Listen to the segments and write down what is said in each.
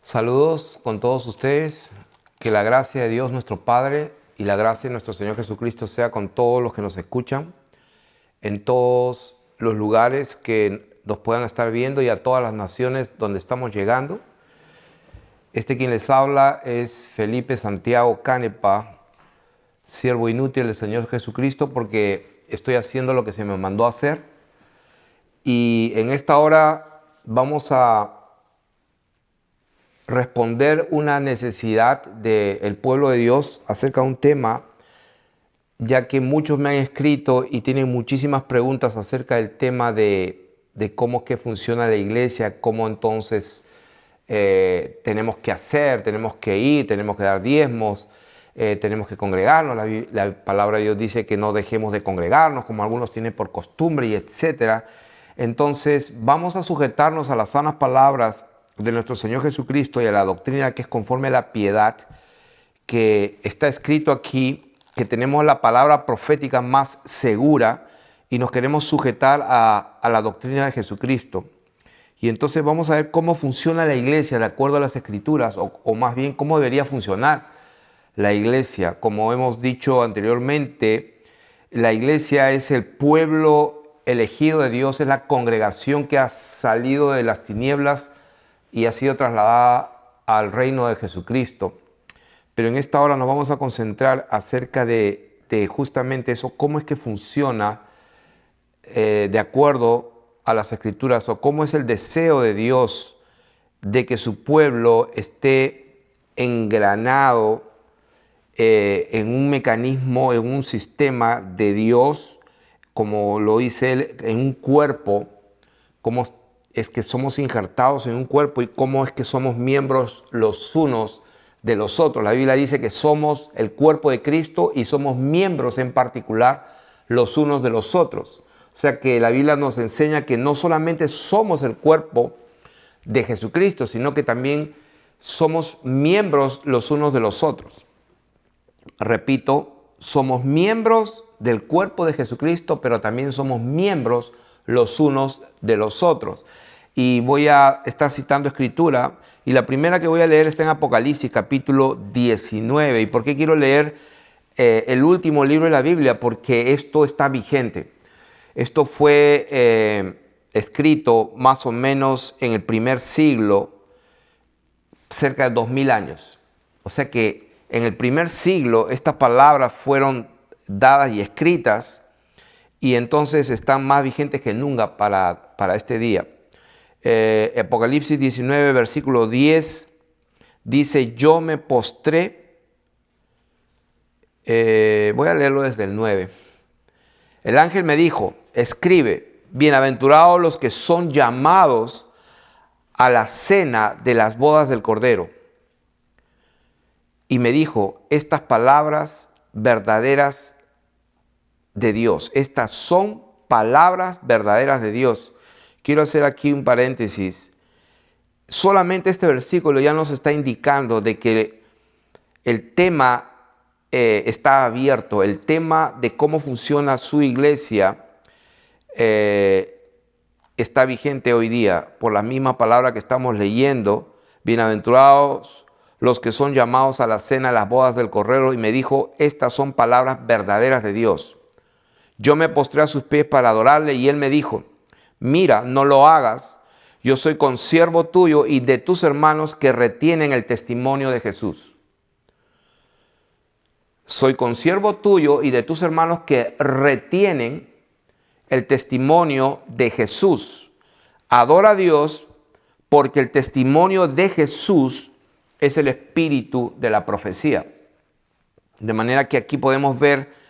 Saludos con todos ustedes, que la gracia de Dios nuestro Padre y la gracia de nuestro Señor Jesucristo sea con todos los que nos escuchan, en todos los lugares que nos puedan estar viendo y a todas las naciones donde estamos llegando. Quien les habla es Felipe Santiago Canepa, siervo inútil del Señor Jesucristo, porque estoy haciendo lo que se me mandó a hacer. Y en esta hora vamos a responder una necesidad del pueblo de Dios acerca de un tema, ya que muchos me han escrito y tienen muchísimas preguntas acerca del tema de cómo es que funciona la iglesia, cómo entonces tenemos que hacer, tenemos que ir, tenemos que dar diezmos, tenemos que congregarnos. La palabra de Dios dice que no dejemos de congregarnos, como algunos tienen por costumbre, y etcétera. Entonces vamos a sujetarnos a las sanas palabras de nuestro Señor Jesucristo y a la doctrina que es conforme a la piedad, que está escrito aquí, que tenemos la palabra profética más segura y nos queremos sujetar a la doctrina de Jesucristo. Y entonces vamos a ver cómo funciona la iglesia de acuerdo a las Escrituras, o más bien cómo debería funcionar la iglesia. Como hemos dicho anteriormente, la iglesia es el pueblo elegido de Dios, es la congregación que ha salido de las tinieblas y ha sido trasladada al reino de Jesucristo. Pero en esta hora nos vamos a concentrar acerca de justamente eso, cómo es que funciona de acuerdo a las Escrituras, o cómo es el deseo de Dios de que su pueblo esté engranado en un mecanismo, en un sistema de Dios, como lo dice Él, en un cuerpo, cómo es que somos injertados en un cuerpo y cómo es que somos miembros los unos de los otros. La Biblia dice que somos el cuerpo de Cristo y somos miembros en particular los unos de los otros. O sea que la Biblia nos enseña que no solamente somos el cuerpo de Jesucristo, sino que también somos miembros los unos de los otros. Repito, somos miembros del cuerpo de Jesucristo, pero también somos miembros los unos de los otros. Y voy a estar citando escritura, y la primera que voy a leer está en Apocalipsis capítulo 19. ¿Y por qué quiero leer el último libro de la Biblia? Porque esto está vigente. Esto fue escrito más o menos en el primer siglo, cerca de 2000 años. O sea que en el primer siglo estas palabras fueron dadas y escritas, y entonces están más vigentes que nunca para este día. Apocalipsis 19, versículo 10, dice: yo me postré. Voy a leerlo desde el 9. El ángel me dijo: escribe, bienaventurados los que son llamados a la cena de las bodas del Cordero. Y me dijo: estas palabras verdaderas de Dios. Estas son palabras verdaderas de Dios. Quiero hacer aquí un paréntesis. Solamente este versículo ya nos está indicando de que el tema está abierto. El tema de cómo funciona su iglesia está vigente hoy día por la misma palabra que estamos leyendo. Bienaventurados los que son llamados a la cena de las bodas del Cordero. Y me dijo: estas son palabras verdaderas de Dios. Yo me postré a sus pies para adorarle, y él me dijo: mira, no lo hagas. Yo soy consiervo tuyo y de tus hermanos que retienen el testimonio de Jesús. Soy consiervo tuyo y de tus hermanos que retienen el testimonio de Jesús. Adora a Dios, porque el testimonio de Jesús es el espíritu de la profecía. De manera que aquí podemos ver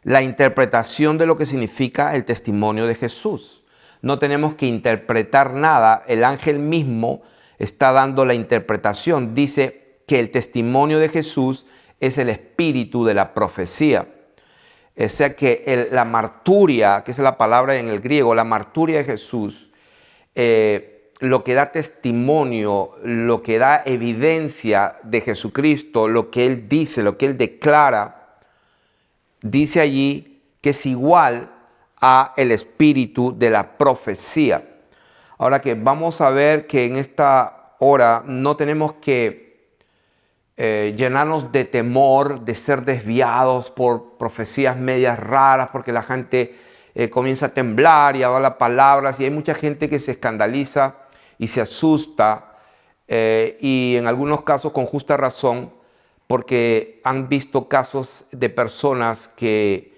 la interpretación de lo que significa el testimonio de Jesús. No tenemos que interpretar nada, el ángel mismo está dando la interpretación. Dice que el testimonio de Jesús es el espíritu de la profecía. O sea que la marturia, que es la palabra en el griego, la marturia de Jesús, lo que da testimonio, lo que da evidencia de Jesucristo, lo que Él dice, lo que Él declara, dice allí que es igual a el espíritu de la profecía. Ahora que vamos a ver que en esta hora no tenemos que llenarnos de temor, de ser desviados por profecías medias raras, porque la gente comienza a temblar y a hablar palabras, y hay mucha gente que se escandaliza y se asusta, y en algunos casos con justa razón, porque han visto casos de personas que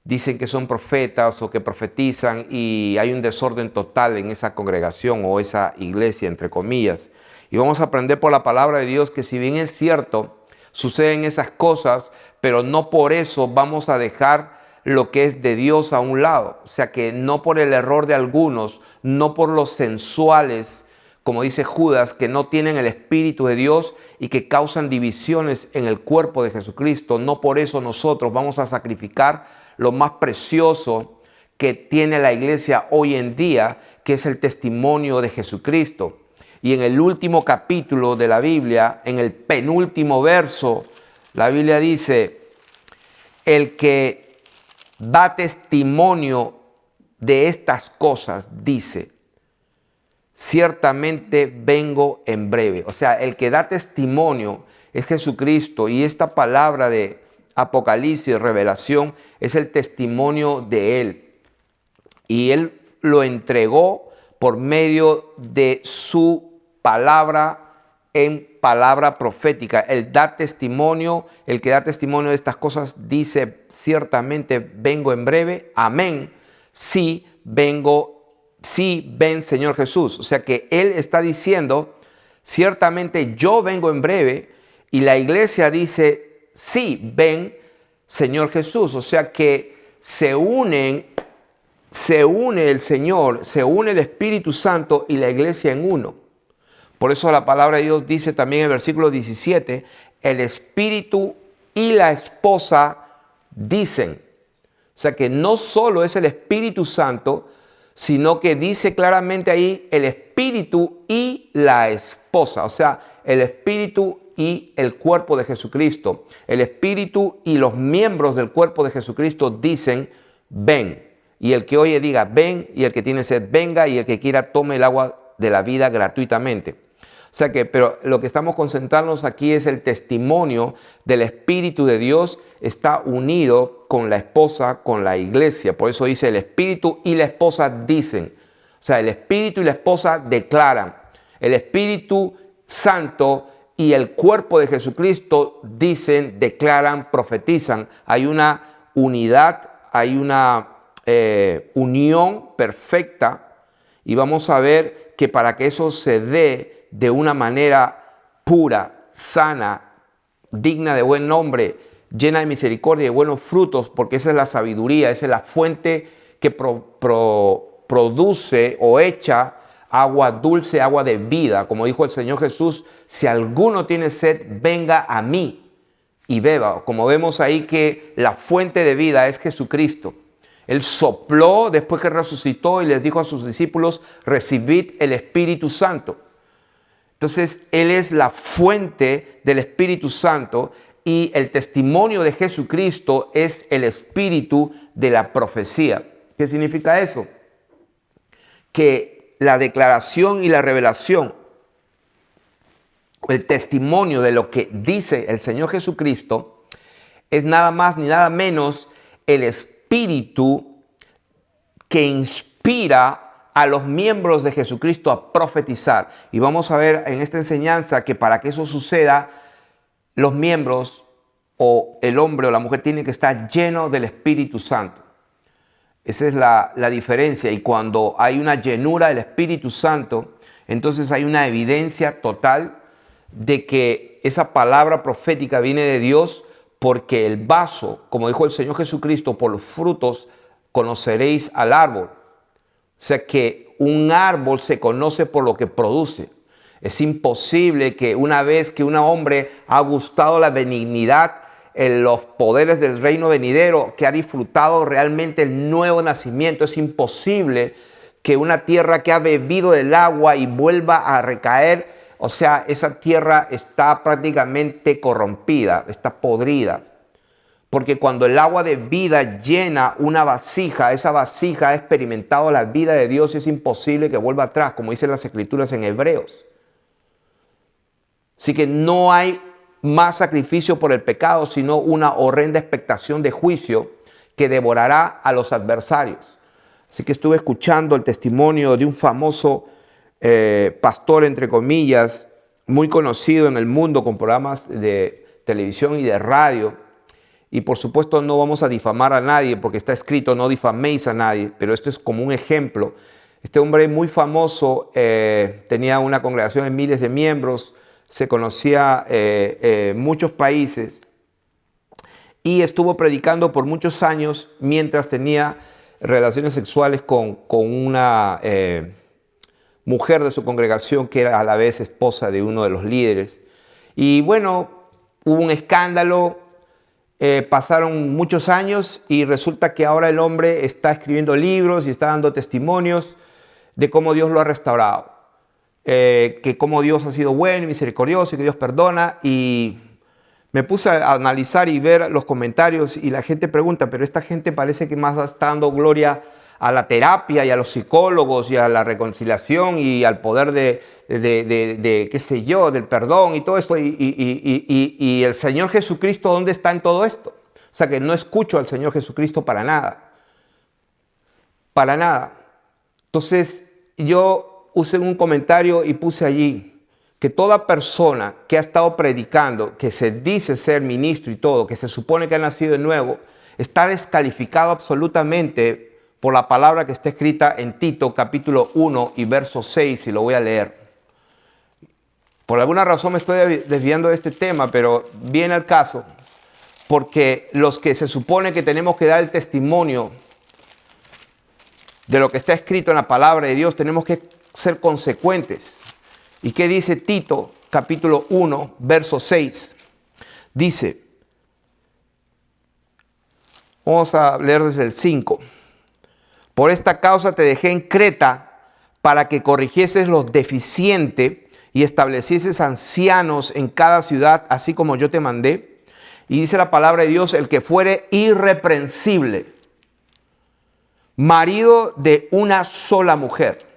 dicen que son profetas o que profetizan y hay un desorden total en esa congregación o esa iglesia, entre comillas. Y vamos a aprender por la palabra de Dios que si bien es cierto, suceden esas cosas, pero no por eso vamos a dejar lo que es de Dios a un lado. O sea que no por el error de algunos, no por los sensuales, como dice Judas, que no tienen el Espíritu de Dios y que causan divisiones en el cuerpo de Jesucristo, no por eso nosotros vamos a sacrificar lo más precioso que tiene la iglesia hoy en día, que es el testimonio de Jesucristo. Y en el último capítulo de la Biblia, en el penúltimo verso, la Biblia dice: el que da testimonio de estas cosas, dice, ciertamente vengo en breve. O sea, el que da testimonio es Jesucristo, y esta palabra de Apocalipsis, revelación, es el testimonio de Él. Y Él lo entregó por medio de su palabra en palabra profética. Él da testimonio, el que da testimonio de estas cosas dice, ciertamente vengo en breve. Amén. Sí, vengo, sí, ven Señor Jesús. O sea que Él está diciendo, ciertamente yo vengo en breve, y la iglesia dice, sí, ven Señor Jesús. O sea que se une el Señor, se une el Espíritu Santo y la iglesia en uno. Por eso la palabra de Dios dice también en el versículo 17, el Espíritu y la esposa dicen. O sea que no solo es el Espíritu Santo, sino que dice claramente ahí el Espíritu y la esposa. O sea, el Espíritu y el cuerpo de Jesucristo. El Espíritu y los miembros del cuerpo de Jesucristo dicen, ven. Y el que oye diga, ven, y el que tiene sed, venga, y el que quiera tome el agua de la vida gratuitamente. O sea que, pero lo que estamos concentrándonos aquí es el testimonio del Espíritu de Dios está unido con la esposa, con la iglesia. Por eso dice el Espíritu y la esposa dicen. O sea, el Espíritu y la esposa declaran. El Espíritu Santo y el cuerpo de Jesucristo dicen, declaran, profetizan. Hay una unidad, hay una unión perfecta, y vamos a ver que para que eso se dé de una manera pura, sana, digna de buen nombre, llena de misericordia y de buenos frutos, porque esa es la sabiduría, esa es la fuente que produce o echa agua dulce, agua de vida. Como dijo el Señor Jesús, si alguno tiene sed, venga a mí y beba. Como vemos ahí que la fuente de vida es Jesucristo. Él sopló después que resucitó y les dijo a sus discípulos, recibid el Espíritu Santo. Entonces, Él es la fuente del Espíritu Santo, y el testimonio de Jesucristo es el espíritu de la profecía. ¿Qué significa eso? Que la declaración y la revelación, el testimonio de lo que dice el Señor Jesucristo, es nada más ni nada menos el espíritu que inspira a los miembros de Jesucristo a profetizar. Y vamos a ver en esta enseñanza que para que eso suceda, los miembros o el hombre o la mujer tienen que estar llenos del Espíritu Santo. Esa es la diferencia. Y cuando hay una llenura del Espíritu Santo, entonces hay una evidencia total de que esa palabra profética viene de Dios, porque el vaso, como dijo el Señor Jesucristo, por los frutos conoceréis al árbol. O sea que un árbol se conoce por lo que produce. Es imposible que una vez que un hombre ha gustado la benignidad, los poderes del reino venidero, que ha disfrutado realmente el nuevo nacimiento, es imposible que una tierra que ha bebido del agua y vuelva a recaer, o sea, esa tierra está prácticamente corrompida, está podrida. Porque cuando el agua de vida llena una vasija, esa vasija ha experimentado la vida de Dios y es imposible que vuelva atrás, como dicen las Escrituras en Hebreos. Así que no hay más sacrificio por el pecado, sino una horrenda expectación de juicio que devorará a los adversarios. Así que estuve escuchando el testimonio de un famoso pastor, entre comillas, muy conocido en el mundo con programas de televisión y de radio. Y por supuesto no vamos a difamar a nadie porque está escrito no difaméis a nadie, pero esto es como un ejemplo. Este hombre muy famoso tenía una congregación de miles de miembros, se conocía en muchos países y estuvo predicando por muchos años mientras tenía relaciones sexuales con una mujer de su congregación que era a la vez esposa de uno de los líderes. Y bueno, hubo un escándalo, pasaron muchos años y resulta que ahora el hombre está escribiendo libros y está dando testimonios de cómo Dios lo ha restaurado. Que cómo Dios ha sido bueno y misericordioso y que Dios perdona. Y me puse a analizar y ver los comentarios y la gente pregunta, pero esta gente parece que más está dando gloria a la terapia y a los psicólogos y a la reconciliación y al poder de qué sé yo, del perdón y todo esto. Y el Señor Jesucristo, ¿dónde está en todo esto? O sea que no escucho al Señor Jesucristo para nada. Para nada. Entonces yo usé un comentario y puse allí que toda persona que ha estado predicando, que se dice ser ministro y todo, que se supone que ha nacido de nuevo, está descalificado absolutamente por la palabra que está escrita en Tito capítulo 1 y verso 6, y lo voy a leer. Por alguna razón me estoy desviando de este tema, pero viene al caso, porque los que se supone que tenemos que dar el testimonio de lo que está escrito en la palabra de Dios, tenemos que ser consecuentes. ¿Y qué dice Tito capítulo 1 verso 6? Dice, vamos a leer desde el 5. Por esta causa te dejé en Creta para que corrigieses los deficientes y establecieses ancianos en cada ciudad, así como yo te mandé. Y dice la palabra de Dios, el que fuere irreprensible, marido de una sola mujer,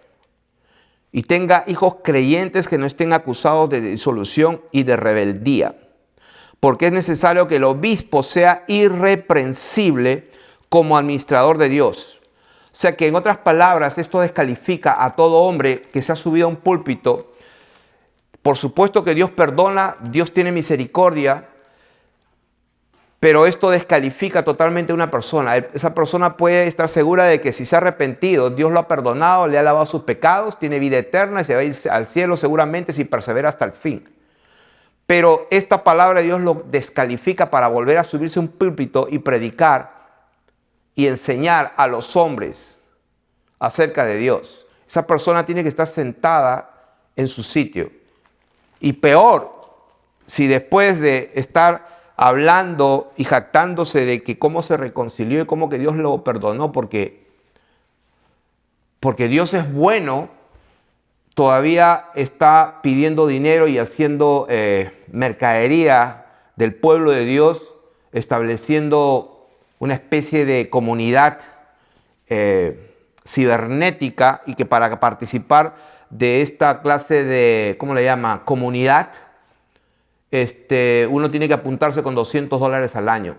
y tenga hijos creyentes que no estén acusados de disolución y de rebeldía. Porque es necesario que el obispo sea irreprensible como administrador de Dios. O sea que en otras palabras, esto descalifica a todo hombre que se ha subido a un púlpito. Por supuesto que Dios perdona, Dios tiene misericordia, pero esto descalifica totalmente a una persona. Esa persona puede estar segura de que si se ha arrepentido, Dios lo ha perdonado, le ha lavado sus pecados, tiene vida eterna y se va a ir al cielo seguramente si persevera hasta el fin. Pero esta palabra de Dios lo descalifica para volver a subirse a un púlpito y predicar y enseñar a los hombres acerca de Dios. Esa persona tiene que estar sentada en su sitio. Y peor, si después de estar hablando y jactándose de que cómo se reconcilió y cómo que Dios lo perdonó porque Dios es bueno, todavía está pidiendo dinero y haciendo mercadería del pueblo de Dios, estableciendo una especie de comunidad cibernética, y que para participar de esta clase de, ¿cómo le llama?, comunidad, uno tiene que apuntarse con $200 al año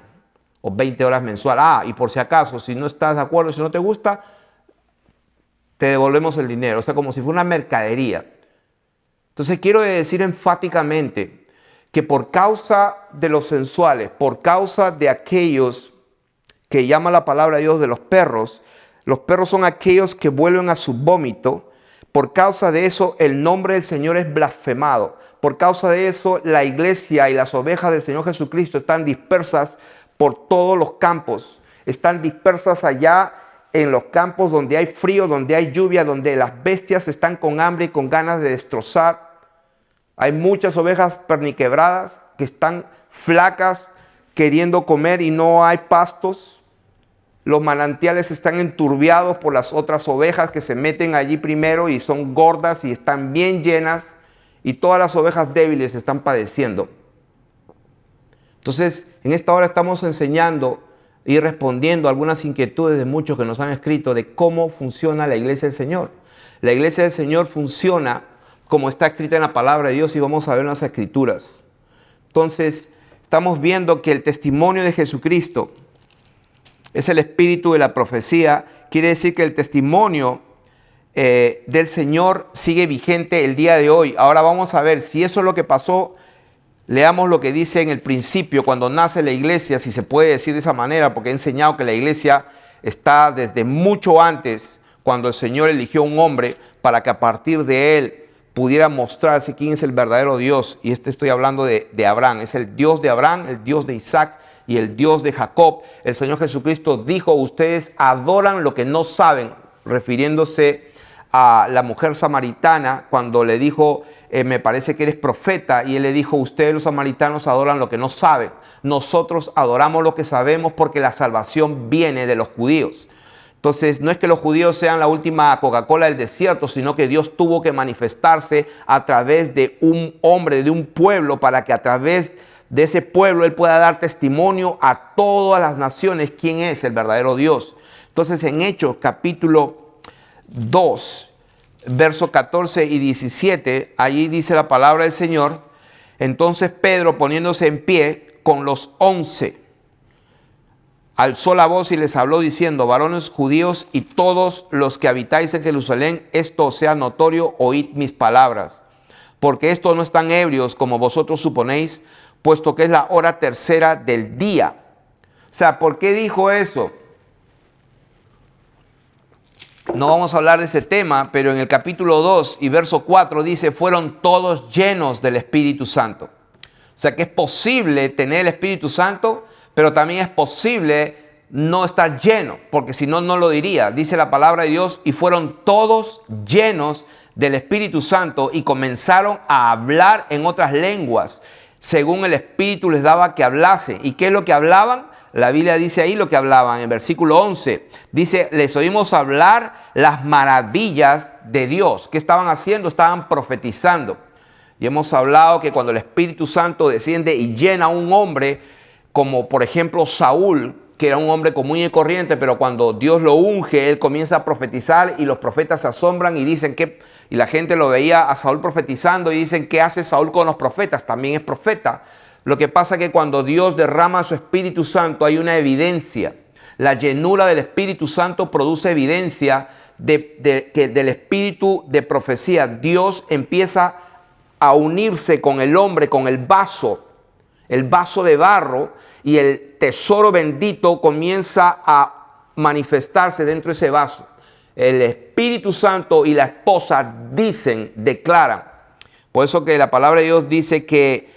o 20 horas mensual. Y por si acaso, si no estás de acuerdo, si no te gusta, te devolvemos el dinero. O sea, como si fuera una mercadería. Entonces quiero decir enfáticamente que por causa de los sensuales, por causa de aquellos que llama la palabra de Dios de los perros son aquellos que vuelven a su vómito. Por causa de eso, el nombre del Señor es blasfemado. Por causa de eso, la iglesia y las ovejas del Señor Jesucristo están dispersas por todos los campos. Están dispersas allá en los campos donde hay frío, donde hay lluvia, donde las bestias están con hambre y con ganas de destrozar. Hay muchas ovejas perniquebradas que están flacas, queriendo comer y no hay pastos. Los manantiales están enturbiados por las otras ovejas que se meten allí primero y son gordas y están bien llenas. Y todas las ovejas débiles están padeciendo. Entonces, en esta hora estamos enseñando y respondiendo a algunas inquietudes de muchos que nos han escrito de cómo funciona la iglesia del Señor. La iglesia del Señor funciona como está escrita en la palabra de Dios y vamos a ver en las escrituras. Entonces, estamos viendo que el testimonio de Jesucristo es el espíritu de la profecía. Quiere decir que el testimonio del Señor sigue vigente el día de hoy. Ahora vamos a ver si eso es lo que pasó. Leamos lo que dice en el principio, cuando nace la iglesia, si se puede decir de esa manera, porque he enseñado que la iglesia está desde mucho antes, cuando el Señor eligió un hombre para que a partir de él pudiera mostrarse quién es el verdadero Dios. Y estoy hablando de Abraham. Es el Dios de Abraham, el Dios de Isaac y el Dios de Jacob. El Señor Jesucristo dijo: ustedes adoran lo que no saben, refiriéndose a la mujer samaritana cuando le dijo: me parece que eres profeta. Y él le dijo: ustedes los samaritanos adoran lo que no saben. Nosotros adoramos lo que sabemos, porque la salvación viene de los judíos. Entonces, no es que los judíos sean la última Coca-Cola del desierto, sino que Dios tuvo que manifestarse a través de un hombre, de un pueblo, para que a través de ese pueblo Él pueda dar testimonio a todas las naciones quién es el verdadero Dios. Entonces, en Hechos capítulo 2, versos 14 y 17, allí dice la palabra del Señor: entonces Pedro, poniéndose en pie con los 11, alzó la voz y les habló diciendo: varones judíos y todos los que habitáis en Jerusalén, esto os sea notorio, oíd mis palabras. Porque estos no están ebrios como vosotros suponéis, puesto que es la hora tercera del día. O sea, ¿por qué dijo eso? No vamos a hablar de ese tema, pero en el capítulo 2 y verso 4 dice: fueron todos llenos del Espíritu Santo. O sea que es posible tener el Espíritu Santo, pero también es posible no estar lleno, porque si no, no lo diría. Dice la palabra de Dios: y fueron todos llenos del Espíritu Santo y comenzaron a hablar en otras lenguas, según el Espíritu les daba que hablase. ¿Y qué es lo que hablaban? La Biblia dice ahí lo que hablaban. En versículo 11 dice: les oímos hablar las maravillas de Dios. ¿Qué estaban haciendo? Estaban profetizando. Y hemos hablado que cuando el Espíritu Santo desciende y llena a un hombre, como por ejemplo Saúl, que era un hombre común y corriente, pero cuando Dios lo unge, él comienza a profetizar y los profetas se asombran y dicen que, y la gente lo veía a Saúl profetizando y dicen: ¿qué hace Saúl con los profetas? También es profeta. Lo que pasa es que cuando Dios derrama su Espíritu Santo hay una evidencia. La llenura del Espíritu Santo produce evidencia del espíritu de profecía. Dios empieza a unirse con el hombre, con el vaso de barro, y el tesoro bendito comienza a manifestarse dentro de ese vaso. El Espíritu Santo y la esposa declaran. Por eso que la palabra de Dios dice que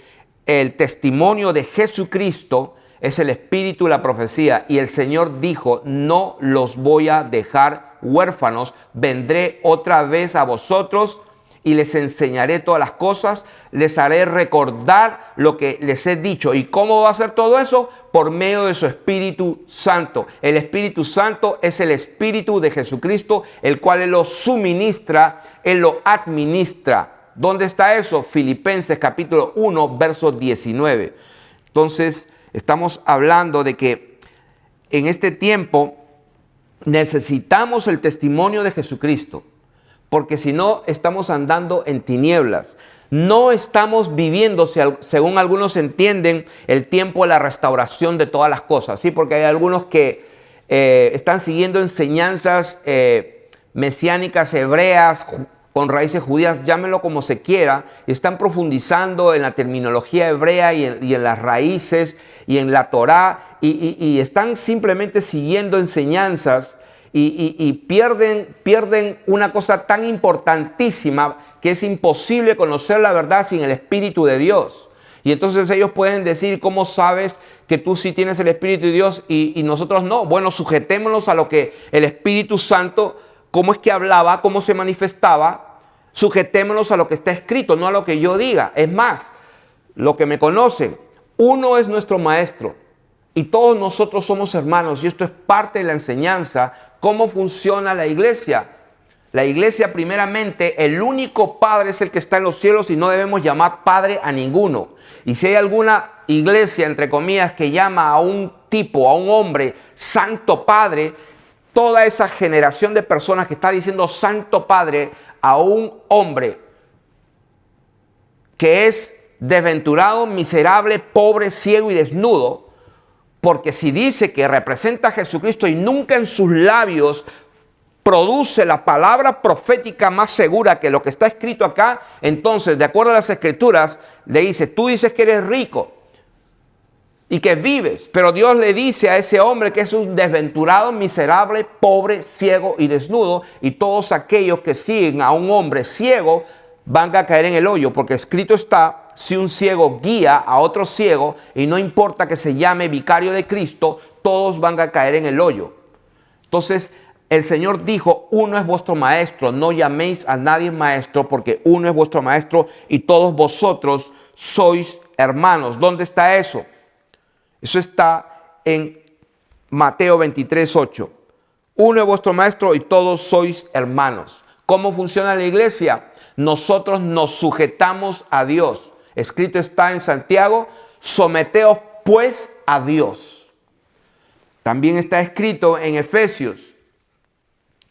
el testimonio de Jesucristo es el espíritu de la profecía. Y el Señor dijo: no los voy a dejar huérfanos, vendré otra vez a vosotros y les enseñaré todas las cosas, les haré recordar lo que les he dicho. ¿Y cómo va a hacer todo eso? Por medio de su Espíritu Santo. El Espíritu Santo es el Espíritu de Jesucristo, el cual Él lo suministra, Él lo administra. ¿Dónde está eso? Filipenses capítulo 1, verso 19. Entonces, estamos hablando de que en este tiempo necesitamos el testimonio de Jesucristo, porque si no, estamos andando en tinieblas. No estamos viviendo, según algunos entienden, el tiempo de la restauración de todas las cosas. ¿Sí? Porque hay algunos que están siguiendo enseñanzas mesiánicas hebreas, con raíces judías, llámenlo como se quiera, y están profundizando en la terminología hebrea y en las raíces y en la Torá, y están simplemente siguiendo enseñanzas y pierden una cosa tan importantísima, que es imposible conocer la verdad sin el Espíritu de Dios. Y entonces ellos pueden decir: ¿cómo sabes que tú sí tienes el Espíritu de Dios y nosotros no? Bueno, sujetémonos a lo que el Espíritu Santo, cómo es que hablaba, cómo se manifestaba. Sujetémonos a lo que está escrito, no a lo que yo diga. Es más, lo que me conocen, uno es nuestro maestro y todos nosotros somos hermanos, y esto es parte de la enseñanza. ¿Cómo funciona la iglesia? La iglesia, primeramente, el único padre es el que está en los cielos, y no debemos llamar padre a ninguno. Y si hay alguna iglesia, entre comillas, que llama a un tipo, a un hombre, Santo Padre, toda esa generación de personas que está diciendo Santo Padre a un hombre que es desventurado, miserable, pobre, ciego y desnudo, porque si dice que representa a Jesucristo y nunca en sus labios produce la palabra profética más segura que lo que está escrito acá, entonces, de acuerdo a las Escrituras, le dice, tú dices que eres rico y que vives, pero Dios le dice a ese hombre que es un desventurado, miserable, pobre, ciego y desnudo, y todos aquellos que siguen a un hombre ciego van a caer en el hoyo, porque escrito está, si un ciego guía a otro ciego, y no importa que se llame vicario de Cristo, todos van a caer en el hoyo. Entonces, el Señor dijo, uno es vuestro maestro, no llaméis a nadie maestro, porque uno es vuestro maestro y todos vosotros sois hermanos. ¿Dónde está eso? Eso está en Mateo 23:8. Uno es vuestro maestro y todos sois hermanos. ¿Cómo funciona la iglesia? Nosotros nos sujetamos a Dios. Escrito está en Santiago, someteos pues a Dios. También está escrito en Efesios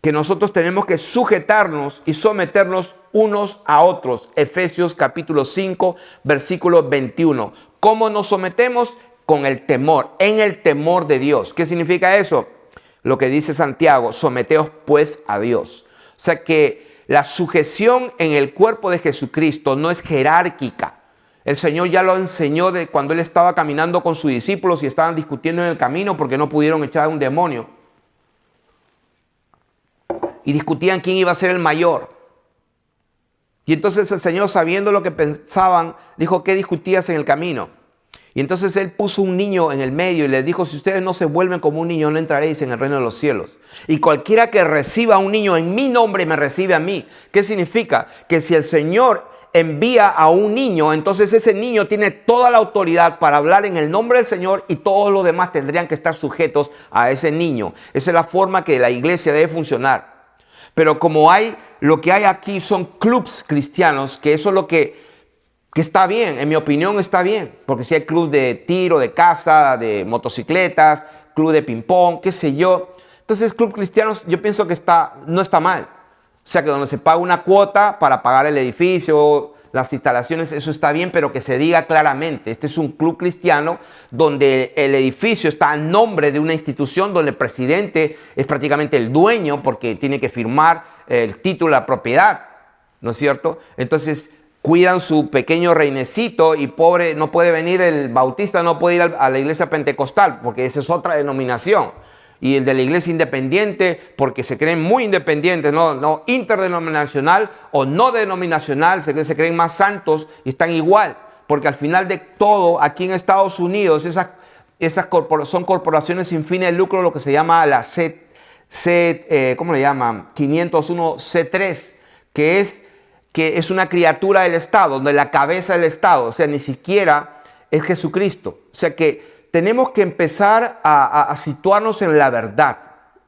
que nosotros tenemos que sujetarnos y someternos unos a otros. Efesios capítulo 5, versículo 21. ¿Cómo nos sometemos? Con el temor, en el temor de Dios. ¿Qué significa eso? Lo que dice Santiago, someteos pues a Dios. O sea que la sujeción en el cuerpo de Jesucristo no es jerárquica. El Señor ya lo enseñó de cuando Él estaba caminando con sus discípulos y estaban discutiendo en el camino porque no pudieron echar a un demonio. Y discutían quién iba a ser el mayor. Y entonces el Señor, sabiendo lo que pensaban, dijo, ¿qué discutías en el camino? Y entonces Él puso un niño en el medio y les dijo, si ustedes no se vuelven como un niño, no entraréis en el reino de los cielos. Y cualquiera que reciba a un niño en mi nombre, me recibe a mí. ¿Qué significa? Que si el Señor envía a un niño, entonces ese niño tiene toda la autoridad para hablar en el nombre del Señor y todos los demás tendrían que estar sujetos a ese niño. Esa es la forma que la iglesia debe funcionar. Pero como lo que hay aquí son clubs cristianos, que eso es lo que está bien, en mi opinión está bien, porque si hay club de tiro, de caza, de motocicletas, club de ping-pong, qué sé yo. Entonces, club cristianos yo pienso que no está mal. O sea, que donde se paga una cuota para pagar el edificio, las instalaciones, eso está bien, pero que se diga claramente, este es un club cristiano donde el edificio está a nombre de una institución donde el presidente es prácticamente el dueño porque tiene que firmar el título de la propiedad, ¿no es cierto? Entonces, cuidan su pequeño reinecito y pobre, no puede venir el bautista, no puede ir a la iglesia pentecostal porque esa es otra denominación. Y el de la iglesia independiente, porque se creen muy independientes, no interdenominacional o no denominacional, se creen más santos y están igual. Porque al final de todo, aquí en Estados Unidos, son corporaciones sin fines de lucro, lo que se llama la ¿cómo le llaman? 501c3, que es una criatura del Estado, donde la cabeza del Estado, o sea, ni siquiera es Jesucristo. O sea que tenemos que empezar a situarnos en la verdad.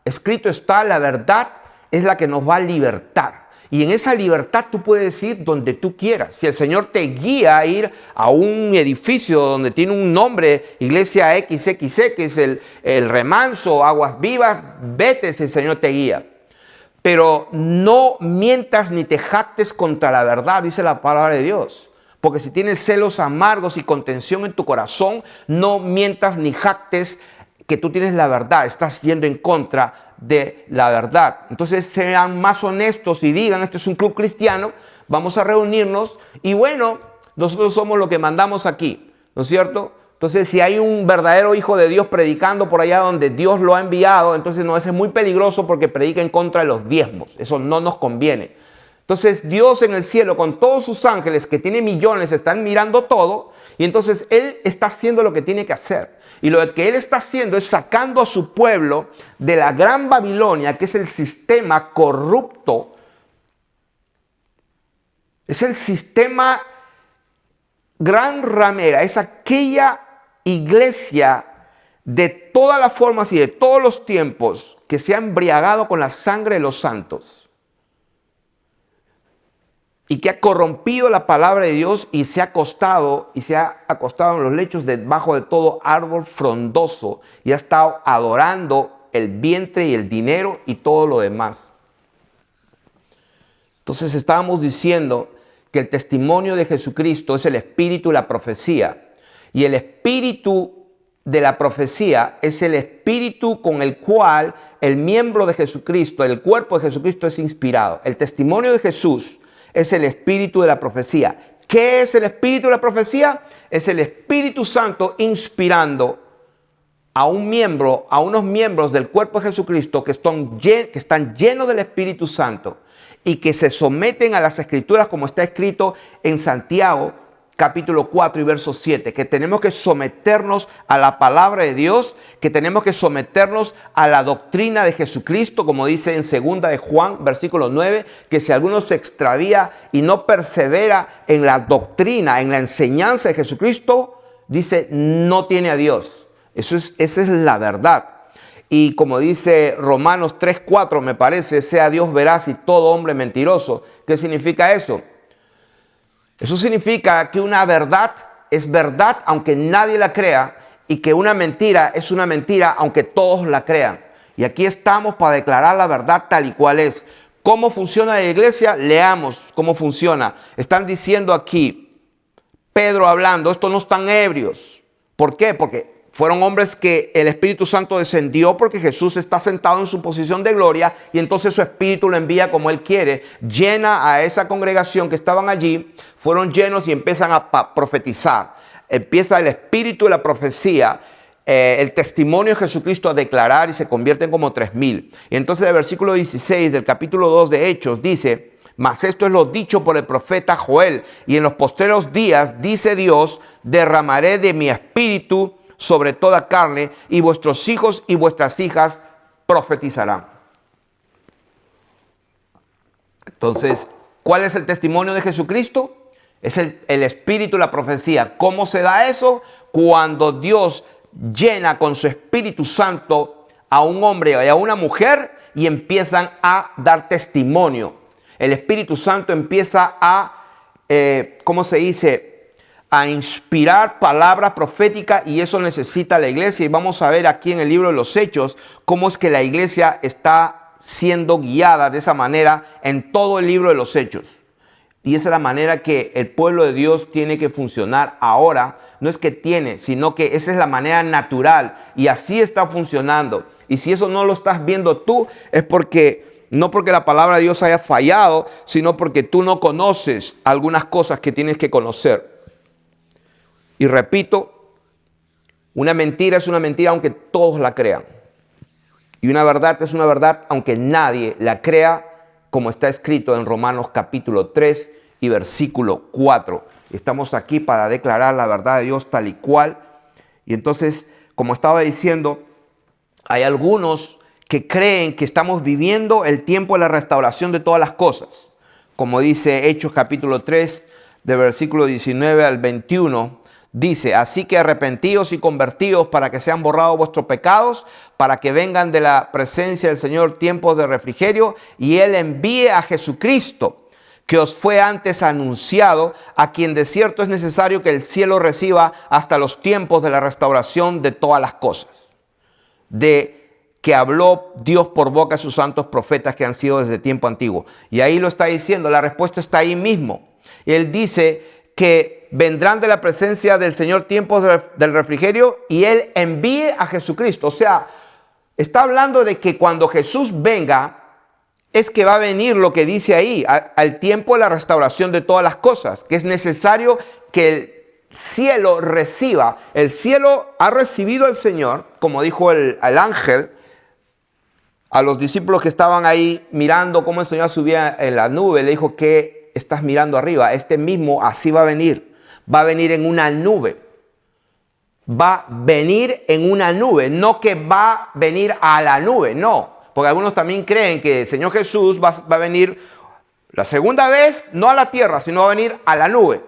Escrito está, la verdad es la que nos va a libertar. Y en esa libertad tú puedes ir donde tú quieras. Si el Señor te guía a ir a un edificio donde tiene un nombre, Iglesia XXX, el Remanso, Aguas Vivas, vete si el Señor te guía. Pero no mientas ni te jactes contra la verdad, dice la palabra de Dios. Porque si tienes celos amargos y contención en tu corazón, no mientas ni jactes que tú tienes la verdad. Estás yendo en contra de la verdad. Entonces sean más honestos y digan, esto es un club cristiano, vamos a reunirnos y bueno, nosotros somos los que mandamos aquí, ¿no es cierto? Entonces si hay un verdadero hijo de Dios predicando por allá donde Dios lo ha enviado, entonces no, ese es muy peligroso porque predica en contra de los diezmos. Eso no nos conviene. Entonces Dios en el cielo con todos sus ángeles que tiene millones están mirando todo y entonces Él está haciendo lo que tiene que hacer. Y lo que Él está haciendo es sacando a su pueblo de la gran Babilonia, que es el sistema corrupto. Es el sistema gran ramera, es aquella iglesia de todas las formas y de todos los tiempos que se ha embriagado con la sangre de los santos. Y que ha corrompido la palabra de Dios y se ha acostado en los lechos debajo de todo árbol frondoso y ha estado adorando el vientre y el dinero y todo lo demás. Entonces estábamos diciendo que que el testimonio de Jesucristo es el espíritu de la profecía. Y el espíritu de la profecía es el espíritu con el cual el miembro de Jesucristo, el cuerpo de Jesucristo es inspirado. El testimonio de Jesús es el espíritu de la profecía. ¿Qué es el espíritu de la profecía? Es el Espíritu Santo inspirando a unos miembros del cuerpo de Jesucristo que están llenos del Espíritu Santo y que se someten a las Escrituras, como está escrito en Santiago capítulo 4 y verso 7, que tenemos que someternos a la palabra de Dios, que tenemos que someternos a la doctrina de Jesucristo, como dice en 2 de Juan, versículo 9, que si alguno se extravía y no persevera en la doctrina, en la enseñanza de Jesucristo, dice, no tiene a Dios. Esa es la verdad. Y como dice Romanos 3:4, me parece, sea Dios veraz y todo hombre mentiroso. ¿Qué significa eso? Eso significa que una verdad es verdad aunque nadie la crea y que una mentira es una mentira aunque todos la crean. Y aquí estamos para declarar la verdad tal y cual es. ¿Cómo funciona la iglesia? Leamos cómo funciona. Están diciendo aquí, Pedro hablando, estos no están ebrios. ¿Por qué? Porque fueron hombres que el Espíritu Santo descendió porque Jesús está sentado en su posición de gloria y entonces su Espíritu lo envía como Él quiere, llena a esa congregación que estaban allí, fueron llenos y empiezan a profetizar. Empieza el Espíritu de la profecía, el testimonio de Jesucristo a declarar y se convierten como 3,000. Y entonces el versículo 16 del capítulo 2 de Hechos dice, mas esto es lo dicho por el profeta Joel, y en los postreros días, dice Dios, derramaré de mi Espíritu sobre toda carne, y vuestros hijos y vuestras hijas profetizarán. Entonces, ¿cuál es el testimonio de Jesucristo? Es el espíritu de la profecía. ¿Cómo se da eso? Cuando Dios llena con su Espíritu Santo a un hombre y a una mujer y empiezan a dar testimonio. El Espíritu Santo empieza a, ¿cómo se dice?, a inspirar palabra profética, y eso necesita la iglesia. Y vamos a ver aquí en el libro de los Hechos cómo es que la iglesia está siendo guiada de esa manera en todo el libro de los Hechos. Y esa es la manera que el pueblo de Dios tiene que funcionar ahora. No es que tiene, sino que esa es la manera natural y así está funcionando. Y si eso no lo estás viendo tú, es porque no porque la palabra de Dios haya fallado, sino porque tú no conoces algunas cosas que tienes que conocer. Y repito, una mentira es una mentira aunque todos la crean. Y una verdad es una verdad aunque nadie la crea, como está escrito en Romanos capítulo 3 y versículo 4. Estamos aquí para declarar la verdad de Dios tal y cual. Y entonces, como estaba diciendo, hay algunos que creen que estamos viviendo el tiempo de la restauración de todas las cosas. Como dice Hechos capítulo 3, de versículo 19 al 21, dice, así que arrepentíos y convertíos para que sean borrados vuestros pecados, para que vengan de la presencia del Señor tiempos de refrigerio, y Él envíe a Jesucristo, que os fue antes anunciado, a quien de cierto es necesario que el cielo reciba hasta los tiempos de la restauración de todas las cosas, de que habló Dios por boca de sus santos profetas que han sido desde tiempo antiguo. Y ahí lo está diciendo, la respuesta está ahí mismo. Él dice que vendrán de la presencia del Señor tiempos del refrigerio y Él envíe a Jesucristo. O sea, está hablando de que cuando Jesús venga, es que va a venir lo que dice ahí, al tiempo de la restauración de todas las cosas, que es necesario que el cielo reciba. El cielo ha recibido al Señor, como dijo el ángel, a los discípulos que estaban ahí mirando cómo el Señor subía en la nube. Le dijo, ¿qué estás mirando arriba? Este mismo así va a venir. Va a venir en una nube. Va a venir en una nube. No que va a venir a la nube, no. Porque algunos también creen que el Señor Jesús va a venir la segunda vez, no a la tierra, sino va a venir a la nube.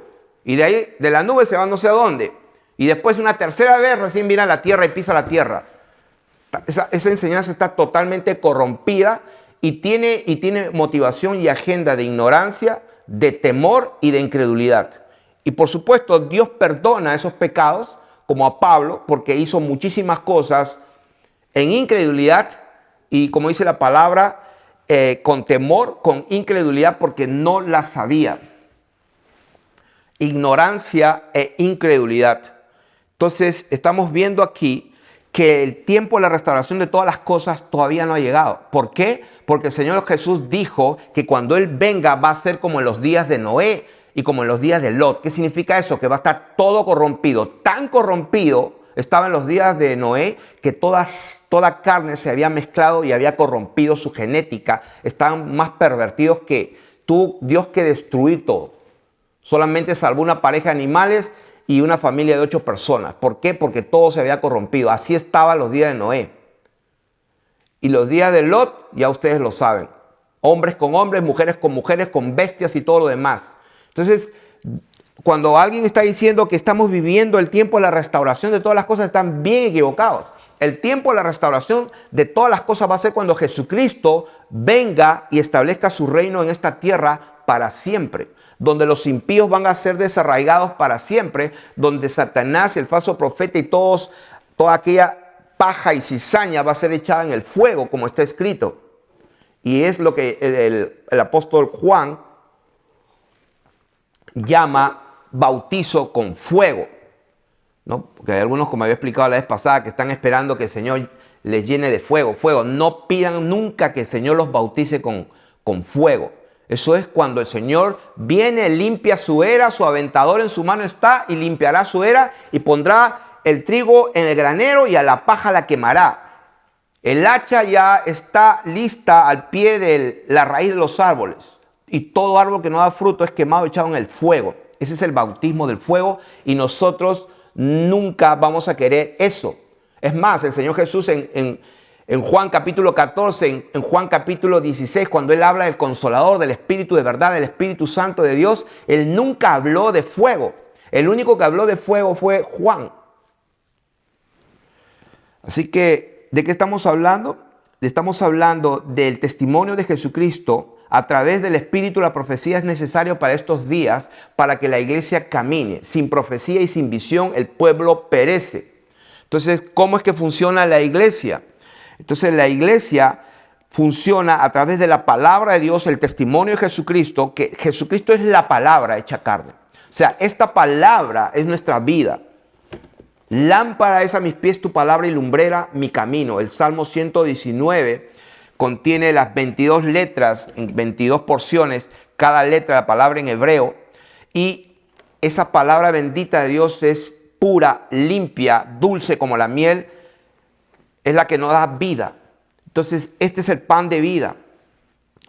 Y de ahí, de la nube se va no sé a dónde. Y después una tercera vez recién viene a la tierra y pisa la tierra. Esa enseñanza está totalmente corrompida y tiene motivación y agenda de ignorancia, de temor y de incredulidad. Y por supuesto, Dios perdona esos pecados, como a Pablo, porque hizo muchísimas cosas en incredulidad y, como dice la palabra, con temor, con incredulidad, porque no la sabía. ignorancia e incredulidad. Entonces, estamos viendo aquí que el tiempo de la restauración de todas las cosas todavía no ha llegado. ¿Por qué? Porque el Señor Jesús dijo que cuando Él venga va a ser como en los días de Noé y como en los días de Lot. ¿Qué significa eso? Que va a estar todo corrompido. Tan corrompido estaba en los días de Noé que toda carne se había mezclado y había corrompido su genética. Estaban más pervertidos que tuvo Dios que destruir todo. Solamente salvó una pareja de animales y una familia de 8 personas. ¿Por qué? Porque todo se había corrompido. Así estaban los días de Noé. Y los días de Lot, ya ustedes lo saben. Hombres con hombres, mujeres, con bestias y todo lo demás. Entonces, cuando alguien está diciendo que estamos viviendo el tiempo de la restauración de todas las cosas, están bien equivocados. El tiempo de la restauración de todas las cosas va a ser cuando Jesucristo venga y establezca su reino en esta tierra para siempre, donde los impíos van a ser desarraigados para siempre, donde Satanás, el falso profeta y toda aquella paja y cizaña va a ser echada en el fuego, como está escrito. Y es lo que el apóstol Juan llama bautizo con fuego, ¿no? Porque hay algunos, como había explicado la vez pasada, que están esperando que el Señor les llene de fuego. No pidan nunca que el Señor los bautice con fuego. Eso es cuando el Señor viene, limpia su era, su aventador en su mano está y limpiará su era y pondrá el trigo en el granero y a la paja la quemará. El hacha ya está lista al pie de la raíz de los árboles y todo árbol que no da fruto es quemado y echado en el fuego. Ese es el bautismo del fuego y nosotros nunca vamos a querer eso. Es más, el Señor Jesús en Juan capítulo 14, en Juan capítulo 16, cuando Él habla del Consolador, del Espíritu de verdad, del Espíritu Santo de Dios, Él nunca habló de fuego. El único que habló de fuego fue Juan. Así que, ¿de qué estamos hablando? Estamos hablando del testimonio de Jesucristo a través del Espíritu. La profecía es necesaria para estos días, para que la iglesia camine. Sin profecía y sin visión, el pueblo perece. Entonces, ¿cómo es que funciona la iglesia? Entonces la iglesia funciona a través de la palabra de Dios, el testimonio de Jesucristo, que Jesucristo es la palabra hecha carne. O sea, esta palabra es nuestra vida. Lámpara es a mis pies tu palabra y lumbrera mi camino. El Salmo 119 contiene las 22 letras en 22 porciones, cada letra de la palabra en hebreo. Y esa palabra bendita de Dios es pura, limpia, dulce como la miel. Es la que nos da vida. Entonces, este es el pan de vida.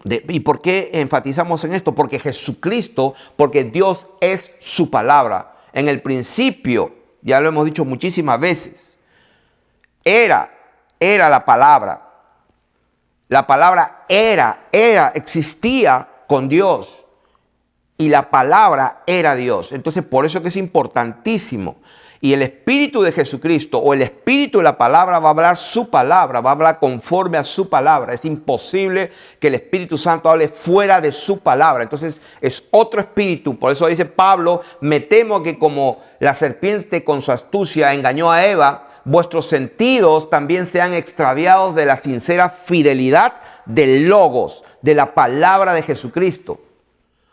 ¿Y por qué enfatizamos en esto? Porque Jesucristo, porque Dios es su palabra. En el principio, ya lo hemos dicho muchísimas veces, era la palabra. La palabra existía con Dios. Y la palabra era Dios. Entonces, por eso que es importantísimo. Y el Espíritu de Jesucristo o el Espíritu de la palabra va a hablar su palabra, va a hablar conforme a su palabra. Es imposible que el Espíritu Santo hable fuera de su palabra. Entonces es otro espíritu. Por eso dice Pablo, me temo que como la serpiente con su astucia engañó a Eva, vuestros sentidos también sean extraviados de la sincera fidelidad del Logos, de la palabra de Jesucristo.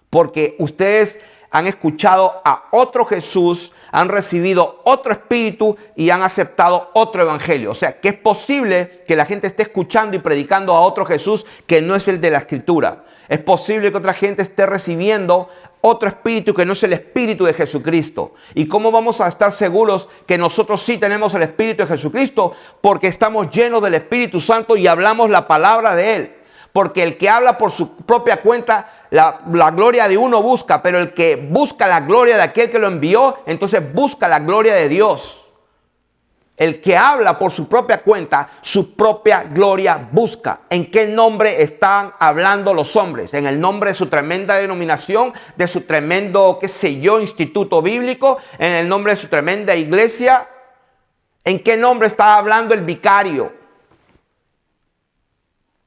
Porque ustedes han escuchado a otro Jesús, han recibido otro espíritu y han aceptado otro evangelio. O sea, que es posible que la gente esté escuchando y predicando a otro Jesús que no es el de la Escritura. Es posible que otra gente esté recibiendo otro espíritu que no es el espíritu de Jesucristo. ¿Y cómo vamos a estar seguros que nosotros sí tenemos el espíritu de Jesucristo? Porque estamos llenos del Espíritu Santo y hablamos la palabra de Él. Porque el que habla por su propia cuenta, la gloria de uno busca, pero el que busca la gloria de aquel que lo envió, entonces busca la gloria de Dios. El que habla por su propia cuenta, su propia gloria busca. ¿En qué nombre están hablando los hombres? ¿En el nombre de su tremenda denominación, de su tremendo, qué sé yo, instituto bíblico? ¿En el nombre de su tremenda iglesia? ¿En qué nombre está hablando el vicario?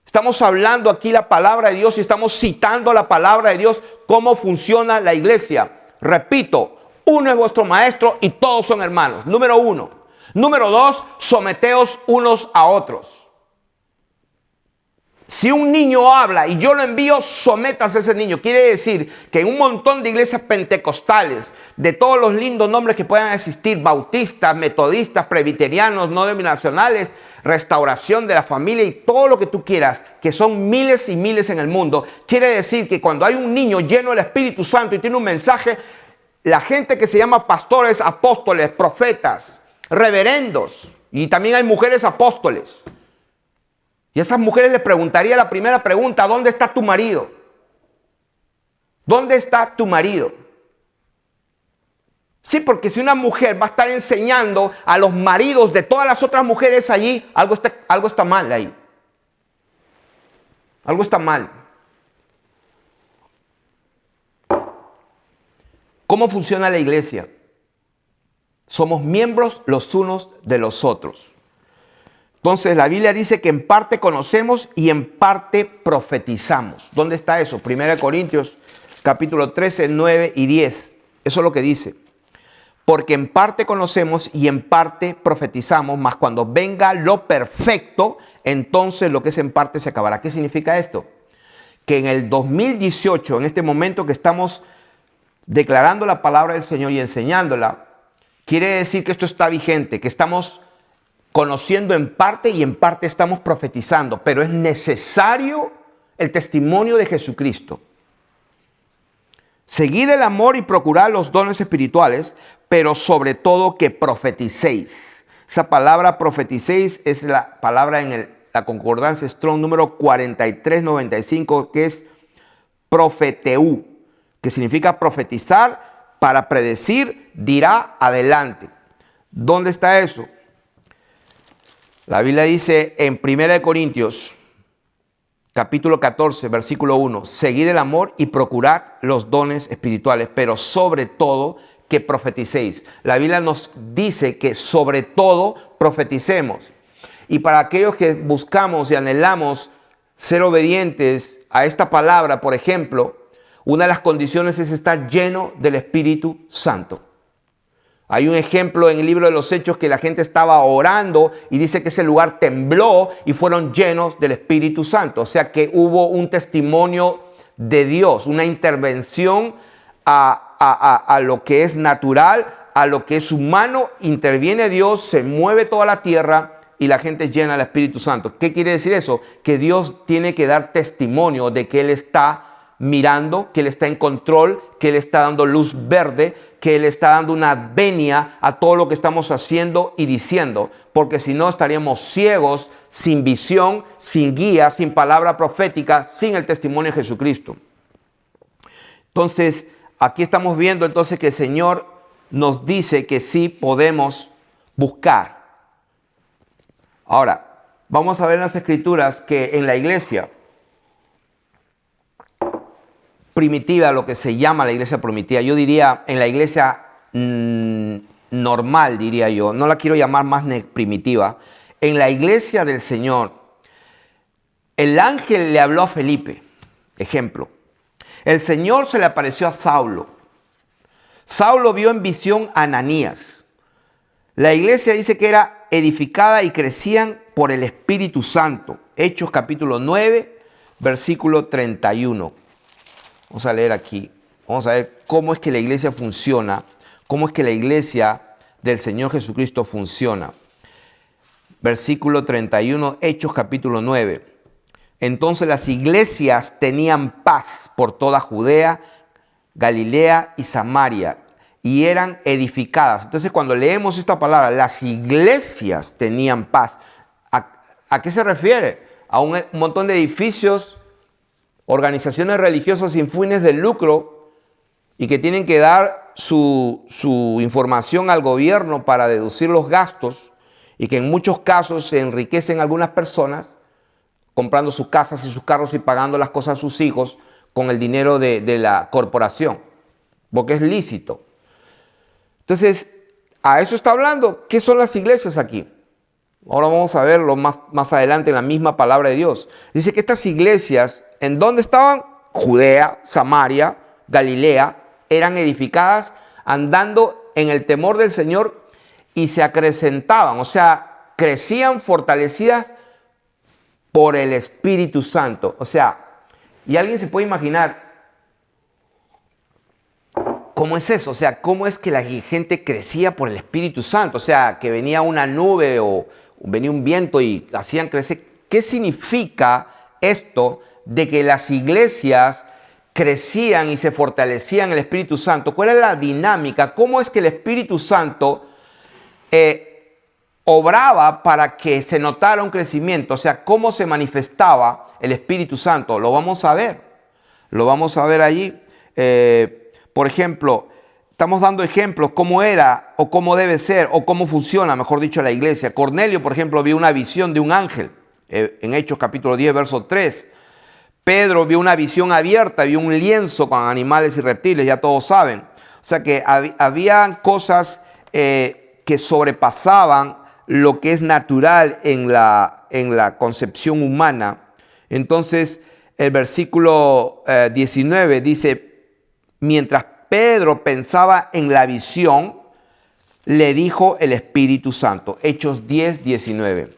Estamos hablando aquí la palabra de Dios y estamos citando la palabra de Dios, cómo funciona la iglesia. Repito, uno es vuestro maestro y todos son hermanos. Número 1. Número 2, someteos unos a otros. Si un niño habla y yo lo envío, sométase a ese niño. Quiere decir que en un montón de iglesias pentecostales, de todos los lindos nombres que puedan existir, bautistas, metodistas, presbiterianos, no denominacionales, restauración de la familia y todo lo que tú quieras, que son miles y miles en el mundo, quiere decir que cuando hay un niño lleno del Espíritu Santo y tiene un mensaje, la gente que se llama pastores, apóstoles, profetas, reverendos, y también hay mujeres apóstoles. Y a esas mujeres les preguntaría la primera pregunta: ¿dónde está tu marido? ¿Dónde está tu marido? Sí, porque si una mujer va a estar enseñando a los maridos de todas las otras mujeres allí, algo está mal ahí. Algo está mal. ¿Cómo funciona la iglesia? Somos miembros los unos de los otros. Entonces la Biblia dice que en parte conocemos y en parte profetizamos. ¿Dónde está eso? 1 Corintios capítulo 13, 9 y 10. Eso es lo que dice. Porque en parte conocemos y en parte profetizamos, mas cuando venga lo perfecto, entonces lo que es en parte se acabará. ¿Qué significa esto? Que en el 2018, en este momento que estamos declarando la palabra del Señor y enseñándola, quiere decir que esto está vigente, que estamos conociendo en parte y en parte estamos profetizando, pero es necesario el testimonio de Jesucristo. Seguid el amor y procurad los dones espirituales, pero sobre todo que profeticéis. Esa palabra profeticéis es la palabra en la concordancia Strong número 4395, que es profeteu, que significa profetizar, para predecir, dirá adelante. ¿Dónde está eso? La Biblia dice en 1 Corintios, capítulo 14, versículo 1, seguid el amor y procurad los dones espirituales, pero sobre todo que profeticéis. La Biblia nos dice que sobre todo profeticemos. Y para aquellos que buscamos y anhelamos ser obedientes a esta palabra, por ejemplo, una de las condiciones es estar lleno del Espíritu Santo. Hay un ejemplo en el libro de los Hechos que la gente estaba orando y dice que ese lugar tembló y fueron llenos del Espíritu Santo. O sea que hubo un testimonio de Dios, una intervención a lo que es natural, a lo que es humano. Interviene Dios, se mueve toda la tierra y la gente llena del Espíritu Santo. ¿Qué quiere decir eso? Que Dios tiene que dar testimonio de que Él está mirando, que Él está en control, que Él está dando luz verde, que Él está dando una venia a todo lo que estamos haciendo y diciendo, porque si no estaríamos ciegos, sin visión, sin guía, sin palabra profética, sin el testimonio de Jesucristo. Entonces, aquí estamos viendo entonces que el Señor nos dice que sí podemos buscar. Ahora, vamos a ver en las Escrituras que en la iglesia primitiva, lo que se llama la iglesia primitiva, yo diría en la iglesia normal, diría yo, no la quiero llamar más primitiva, en la iglesia del Señor, el ángel le habló a Felipe, ejemplo, el Señor se le apareció a Saulo, Saulo vio en visión a Ananías, la iglesia dice que era edificada y crecían por el Espíritu Santo, Hechos capítulo 9, versículo 31. Vamos a leer aquí, vamos a ver cómo es que la iglesia funciona, cómo es que la iglesia del Señor Jesucristo funciona. Versículo 31, Hechos capítulo 9. Entonces las iglesias tenían paz por toda Judea, Galilea y Samaria, y eran edificadas. Entonces cuando leemos esta palabra, las iglesias tenían paz, ¿a qué se refiere? A un montón de edificios, organizaciones religiosas sin fines de lucro y que tienen que dar su información al gobierno para deducir los gastos y que en muchos casos se enriquecen algunas personas comprando sus casas y sus carros y pagando las cosas a sus hijos con el dinero de la corporación, porque es lícito. Entonces, a eso está hablando. ¿Qué son las iglesias aquí? Ahora vamos a verlo más adelante en la misma palabra de Dios. Dice que estas iglesias, ¿en dónde estaban? Judea, Samaria, Galilea, eran edificadas andando en el temor del Señor y se acrecentaban, o sea, crecían fortalecidas por el Espíritu Santo. O sea, y alguien se puede imaginar cómo es eso. O sea, cómo es que la gente crecía por el Espíritu Santo. O sea, que venía una nube o venía un viento y hacían crecer. ¿Qué significa esto de que las iglesias crecían y se fortalecían en el Espíritu Santo? ¿Cuál es la dinámica? ¿Cómo es que el Espíritu Santo obraba para que se notara un crecimiento? O sea, ¿cómo se manifestaba el Espíritu Santo? Lo vamos a ver. Lo vamos a ver allí. Por ejemplo, estamos dando ejemplos cómo era o cómo debe ser o cómo funciona, mejor dicho, la iglesia. Cornelio, por ejemplo, vio una visión de un ángel en Hechos capítulo 10, verso 3. Pedro vio una visión abierta, vio un lienzo con animales y reptiles, ya todos saben. O sea que había cosas que sobrepasaban lo que es natural en la concepción humana. Entonces, el versículo 19 dice, mientras Pedro pensaba en la visión, le dijo el Espíritu Santo. Hechos 10, 19.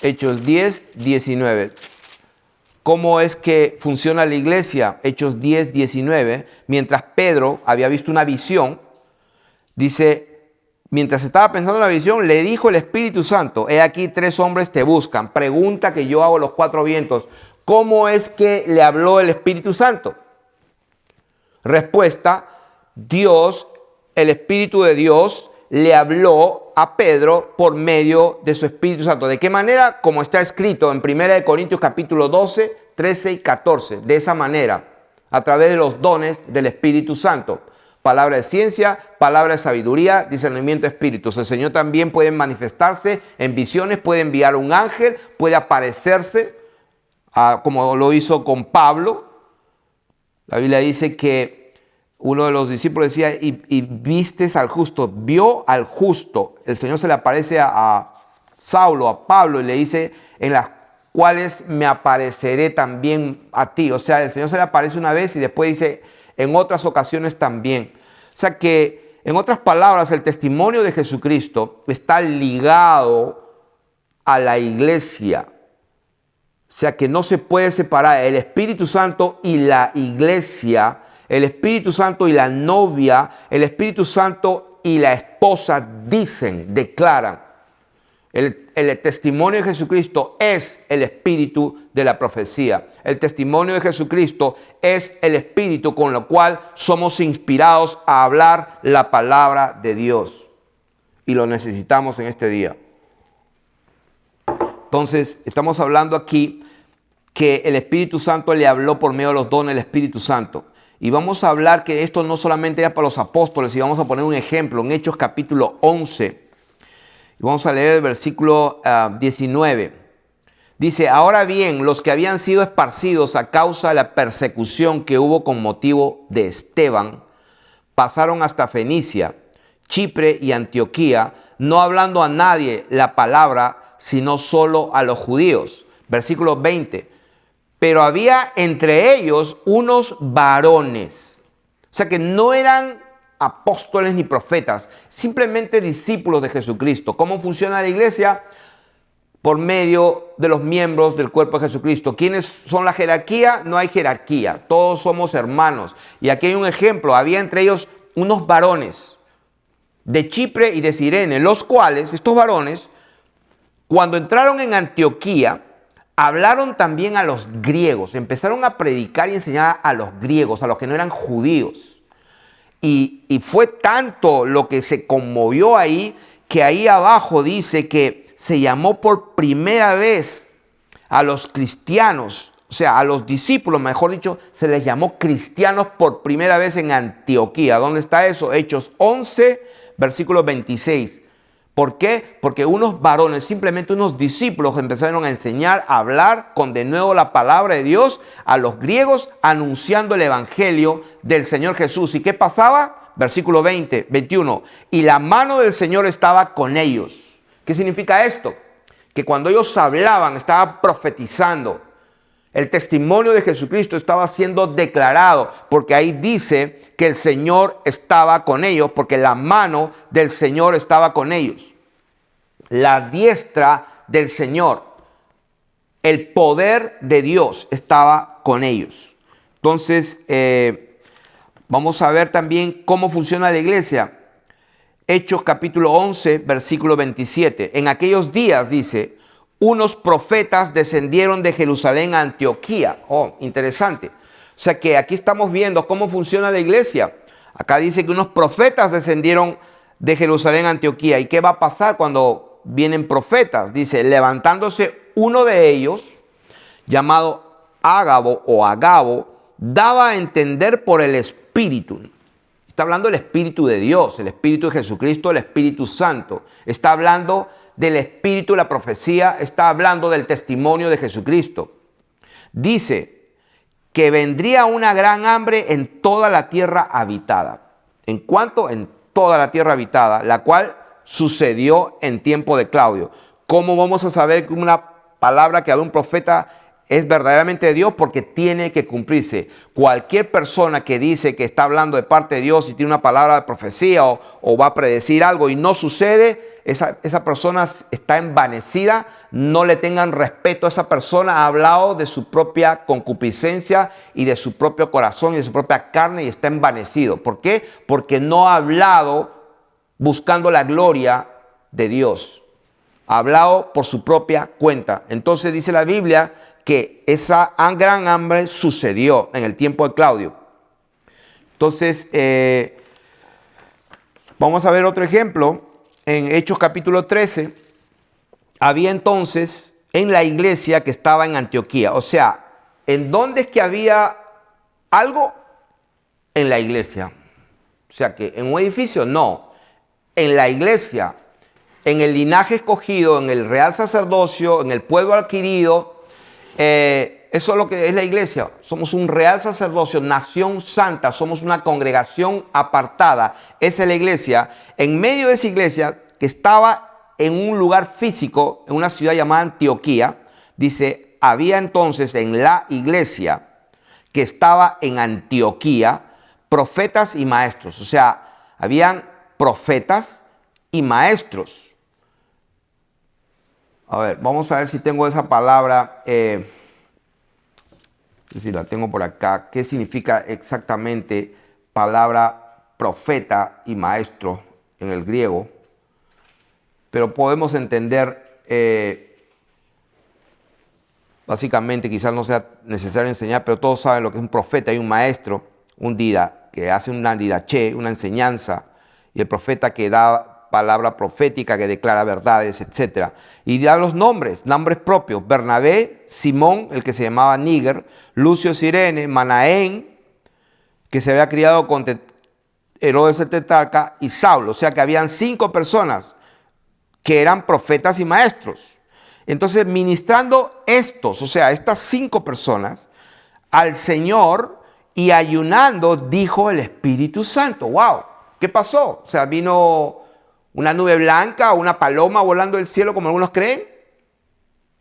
Hechos 10, 19. ¿Cómo es que funciona la iglesia? Hechos 10, 19. Mientras Pedro había visto una visión, dice, mientras estaba pensando en la visión, le dijo el Espíritu Santo, he aquí 3 hombres te buscan. Pregunta que yo hago a los 4 vientos. ¿Cómo es que le habló el Espíritu Santo? Respuesta, Dios, el Espíritu de Dios, le habló a Pedro por medio de su Espíritu Santo. ¿De qué manera? Como está escrito en 1 Corintios capítulo 12, 13 y 14. De esa manera, a través de los dones del Espíritu Santo. Palabra de ciencia, palabra de sabiduría, discernimiento de espíritus. El Señor también puede manifestarse en visiones, puede enviar un ángel, puede aparecerse, como lo hizo con Pablo. La Biblia dice que uno de los discípulos decía, y vistes al justo, vio al justo. El Señor se le aparece a Saulo, a Pablo, y le dice, en las cuales me apareceré también a ti. O sea, el Señor se le aparece una vez y después dice, en otras ocasiones también. O sea que, en otras palabras, el testimonio de Jesucristo está ligado a la iglesia. O sea que no se puede separar el Espíritu Santo y la iglesia, el Espíritu Santo y la novia, el Espíritu Santo y la esposa dicen, declaran. El testimonio de Jesucristo es el espíritu de la profecía. El testimonio de Jesucristo es el espíritu con lo cual somos inspirados a hablar la palabra de Dios. Y lo necesitamos en este día. Entonces, estamos hablando aquí que el Espíritu Santo le habló por medio de los dones del Espíritu Santo. Y vamos a hablar que esto no solamente era para los apóstoles, y vamos a poner un ejemplo en Hechos capítulo 11. Y vamos a leer el versículo 19. Dice, ahora bien, los que habían sido esparcidos a causa de la persecución que hubo con motivo de Esteban, pasaron hasta Fenicia, Chipre y Antioquía, no hablando a nadie la palabra, sino solo a los judíos. Versículo 20. Pero había entre ellos unos varones. O sea que no eran apóstoles ni profetas, simplemente discípulos de Jesucristo. ¿Cómo funciona la iglesia? Por medio de los miembros del cuerpo de Jesucristo. ¿Quiénes son la jerarquía? No hay jerarquía, todos somos hermanos. Y aquí hay un ejemplo, había entre ellos unos varones de Chipre y de Cirene, los cuales, estos varones, cuando entraron en Antioquía, hablaron también a los griegos, empezaron a predicar y enseñar a los griegos, a los que no eran judíos. Y fue tanto lo que se conmovió ahí, que ahí abajo dice que se llamó por primera vez a los cristianos, o sea, a los discípulos, mejor dicho, se les llamó cristianos por primera vez en Antioquía. ¿Dónde está eso? Hechos 11, versículo 26. ¿Por qué? Porque unos varones, simplemente unos discípulos, empezaron a enseñar, a hablar con de nuevo la palabra de Dios a los griegos, anunciando el evangelio del Señor Jesús. ¿Y qué pasaba? Versículo 20, 21. Y la mano del Señor estaba con ellos. ¿Qué significa esto? Que cuando ellos hablaban, estaban profetizando. El testimonio de Jesucristo estaba siendo declarado, porque ahí dice que el Señor estaba con ellos, porque la mano del Señor estaba con ellos. La diestra del Señor. el poder de Dios estaba con ellos. Entonces, vamos a ver también cómo funciona la iglesia. Hechos capítulo 11, versículo 27. En aquellos días, dice, unos profetas descendieron de Jerusalén a Antioquía. Oh, interesante. O sea que aquí estamos viendo cómo funciona la iglesia. Acá dice que unos profetas descendieron de Jerusalén a Antioquía. ¿Y qué va a pasar cuando vienen profetas? Dice, levantándose uno de ellos, llamado Ágabo o Agabo, daba a entender por el Espíritu. Está hablando del Espíritu de Dios, el Espíritu de Jesucristo, el Espíritu Santo. Está hablando del Espíritu de la profecía, está hablando del testimonio de Jesucristo. Dice que vendría una gran hambre en toda la tierra habitada. ¿En cuánto? En toda la tierra habitada, la cual sucedió en tiempo de Claudio. ¿Cómo vamos a saber que una palabra que habló un profeta es verdaderamente de Dios? Porque tiene que cumplirse. Cualquier persona que dice que está hablando de parte de Dios y tiene una palabra de profecía o va a predecir algo y no sucede, esa persona está envanecida. No le tengan respeto a esa persona. Ha hablado de su propia concupiscencia y de su propio corazón y de su propia carne y está envanecido. ¿Por qué? Porque no ha hablado buscando la gloria de Dios. Ha hablado por su propia cuenta. Entonces dice la Biblia que esa gran hambre sucedió en el tiempo de Claudio. Entonces, vamos a ver otro ejemplo. En Hechos capítulo 13, había entonces en la iglesia que estaba en Antioquía. O sea, ¿en dónde es que había algo? En la iglesia. O sea, que en un edificio, no. En la iglesia, en el linaje escogido, en el real sacerdocio, en el pueblo adquirido. Eso es lo que es la iglesia. Somos un real sacerdocio, nación santa, somos una congregación apartada. Esa es la iglesia. En medio de esa iglesia, que estaba en un lugar físico, en una ciudad llamada Antioquía, dice, había entonces en la iglesia que estaba en Antioquía profetas y maestros. O sea, habían profetas y maestros. A ver, vamos a ver si tengo esa palabra, si la tengo por acá. ¿Qué significa exactamente palabra profeta y maestro en el griego? Pero podemos entender, básicamente, quizás no sea necesario enseñar, pero todos saben lo que es un profeta y un maestro, un dida, que hace una didache, una enseñanza, y el profeta que da palabra profética, que declara verdades, etc. Y da los nombres propios: Bernabé, Simón, el que se llamaba Níger, Lucio Cirene, Manaén, que se había criado con Herodes el tetrarca, y Saulo. O sea que habían 5 personas que eran profetas y maestros. Entonces, ministrando estos, o sea, estas 5 personas, al Señor y ayunando, dijo el Espíritu Santo. ¡Wow! ¿Qué pasó? O sea, vino una nube blanca o una paloma volando del cielo, como algunos creen.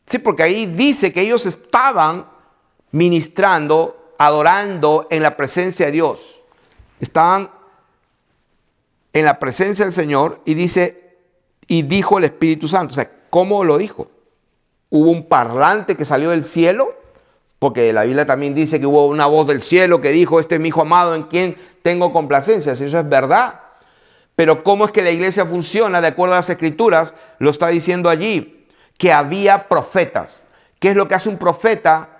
Sí, porque ahí dice que ellos estaban ministrando, adorando en la presencia de Dios. Estaban en la presencia del Señor y dice, y dijo el Espíritu Santo. O sea, ¿cómo lo dijo? Hubo un parlante que salió del cielo, porque la Biblia también dice que hubo una voz del cielo que dijo, este es mi hijo amado en quien tengo complacencia. Si eso es verdad. Pero ¿cómo es que la iglesia funciona de acuerdo a las Escrituras? Lo está diciendo allí, que había profetas. ¿Qué es lo que hace un profeta?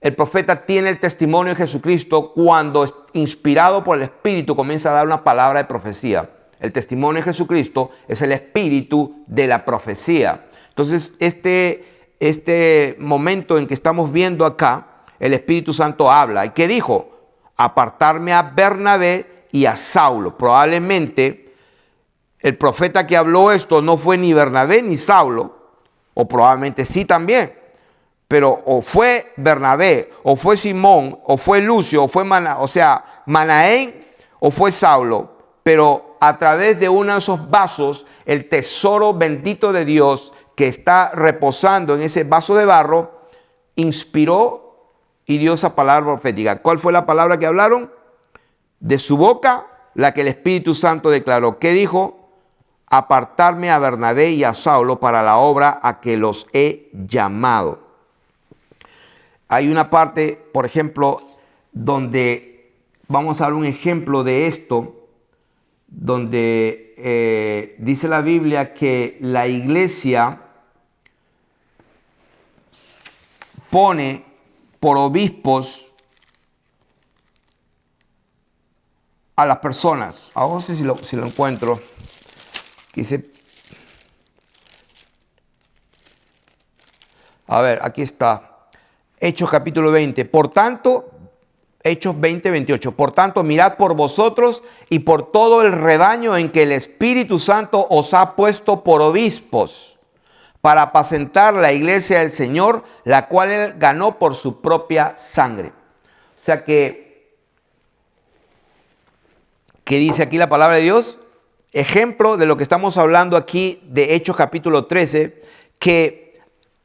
El profeta tiene el testimonio de Jesucristo cuando, inspirado por el Espíritu, comienza a dar una palabra de profecía. El testimonio de Jesucristo es el espíritu de la profecía. Entonces, este momento en que estamos viendo acá, el Espíritu Santo habla. ¿Y qué dijo? Apartarme a Bernabé y a Saulo. Probablemente el profeta que habló esto no fue ni Bernabé ni Saulo, o probablemente sí también, pero o fue Bernabé, o fue Simón, o fue Lucio, o fue Manaén, o fue Saulo, pero a través de uno de esos vasos, el tesoro bendito de Dios que está reposando en ese vaso de barro, inspiró y dio esa palabra profética. ¿Cuál fue la palabra que hablaron? De su boca, la que el Espíritu Santo declaró. ¿Qué dijo? Apartarme a Bernabé y a Saulo para la obra a que los he llamado. hay una parte, por ejemplo, donde vamos a dar un ejemplo de esto, donde dice la Biblia que la iglesia pone por obispos a las personas. Ahora no sé si lo encuentro. Dice, a ver, aquí está. Hechos capítulo 20. Por tanto, Hechos 20, 28. Por tanto, mirad por vosotros y por todo el rebaño en que el Espíritu Santo os ha puesto por obispos, para apacentar la iglesia del Señor, la cual él ganó por su propia sangre. O sea que, ¿qué dice aquí la palabra de Dios? Ejemplo de lo que estamos hablando aquí de Hechos capítulo 13, que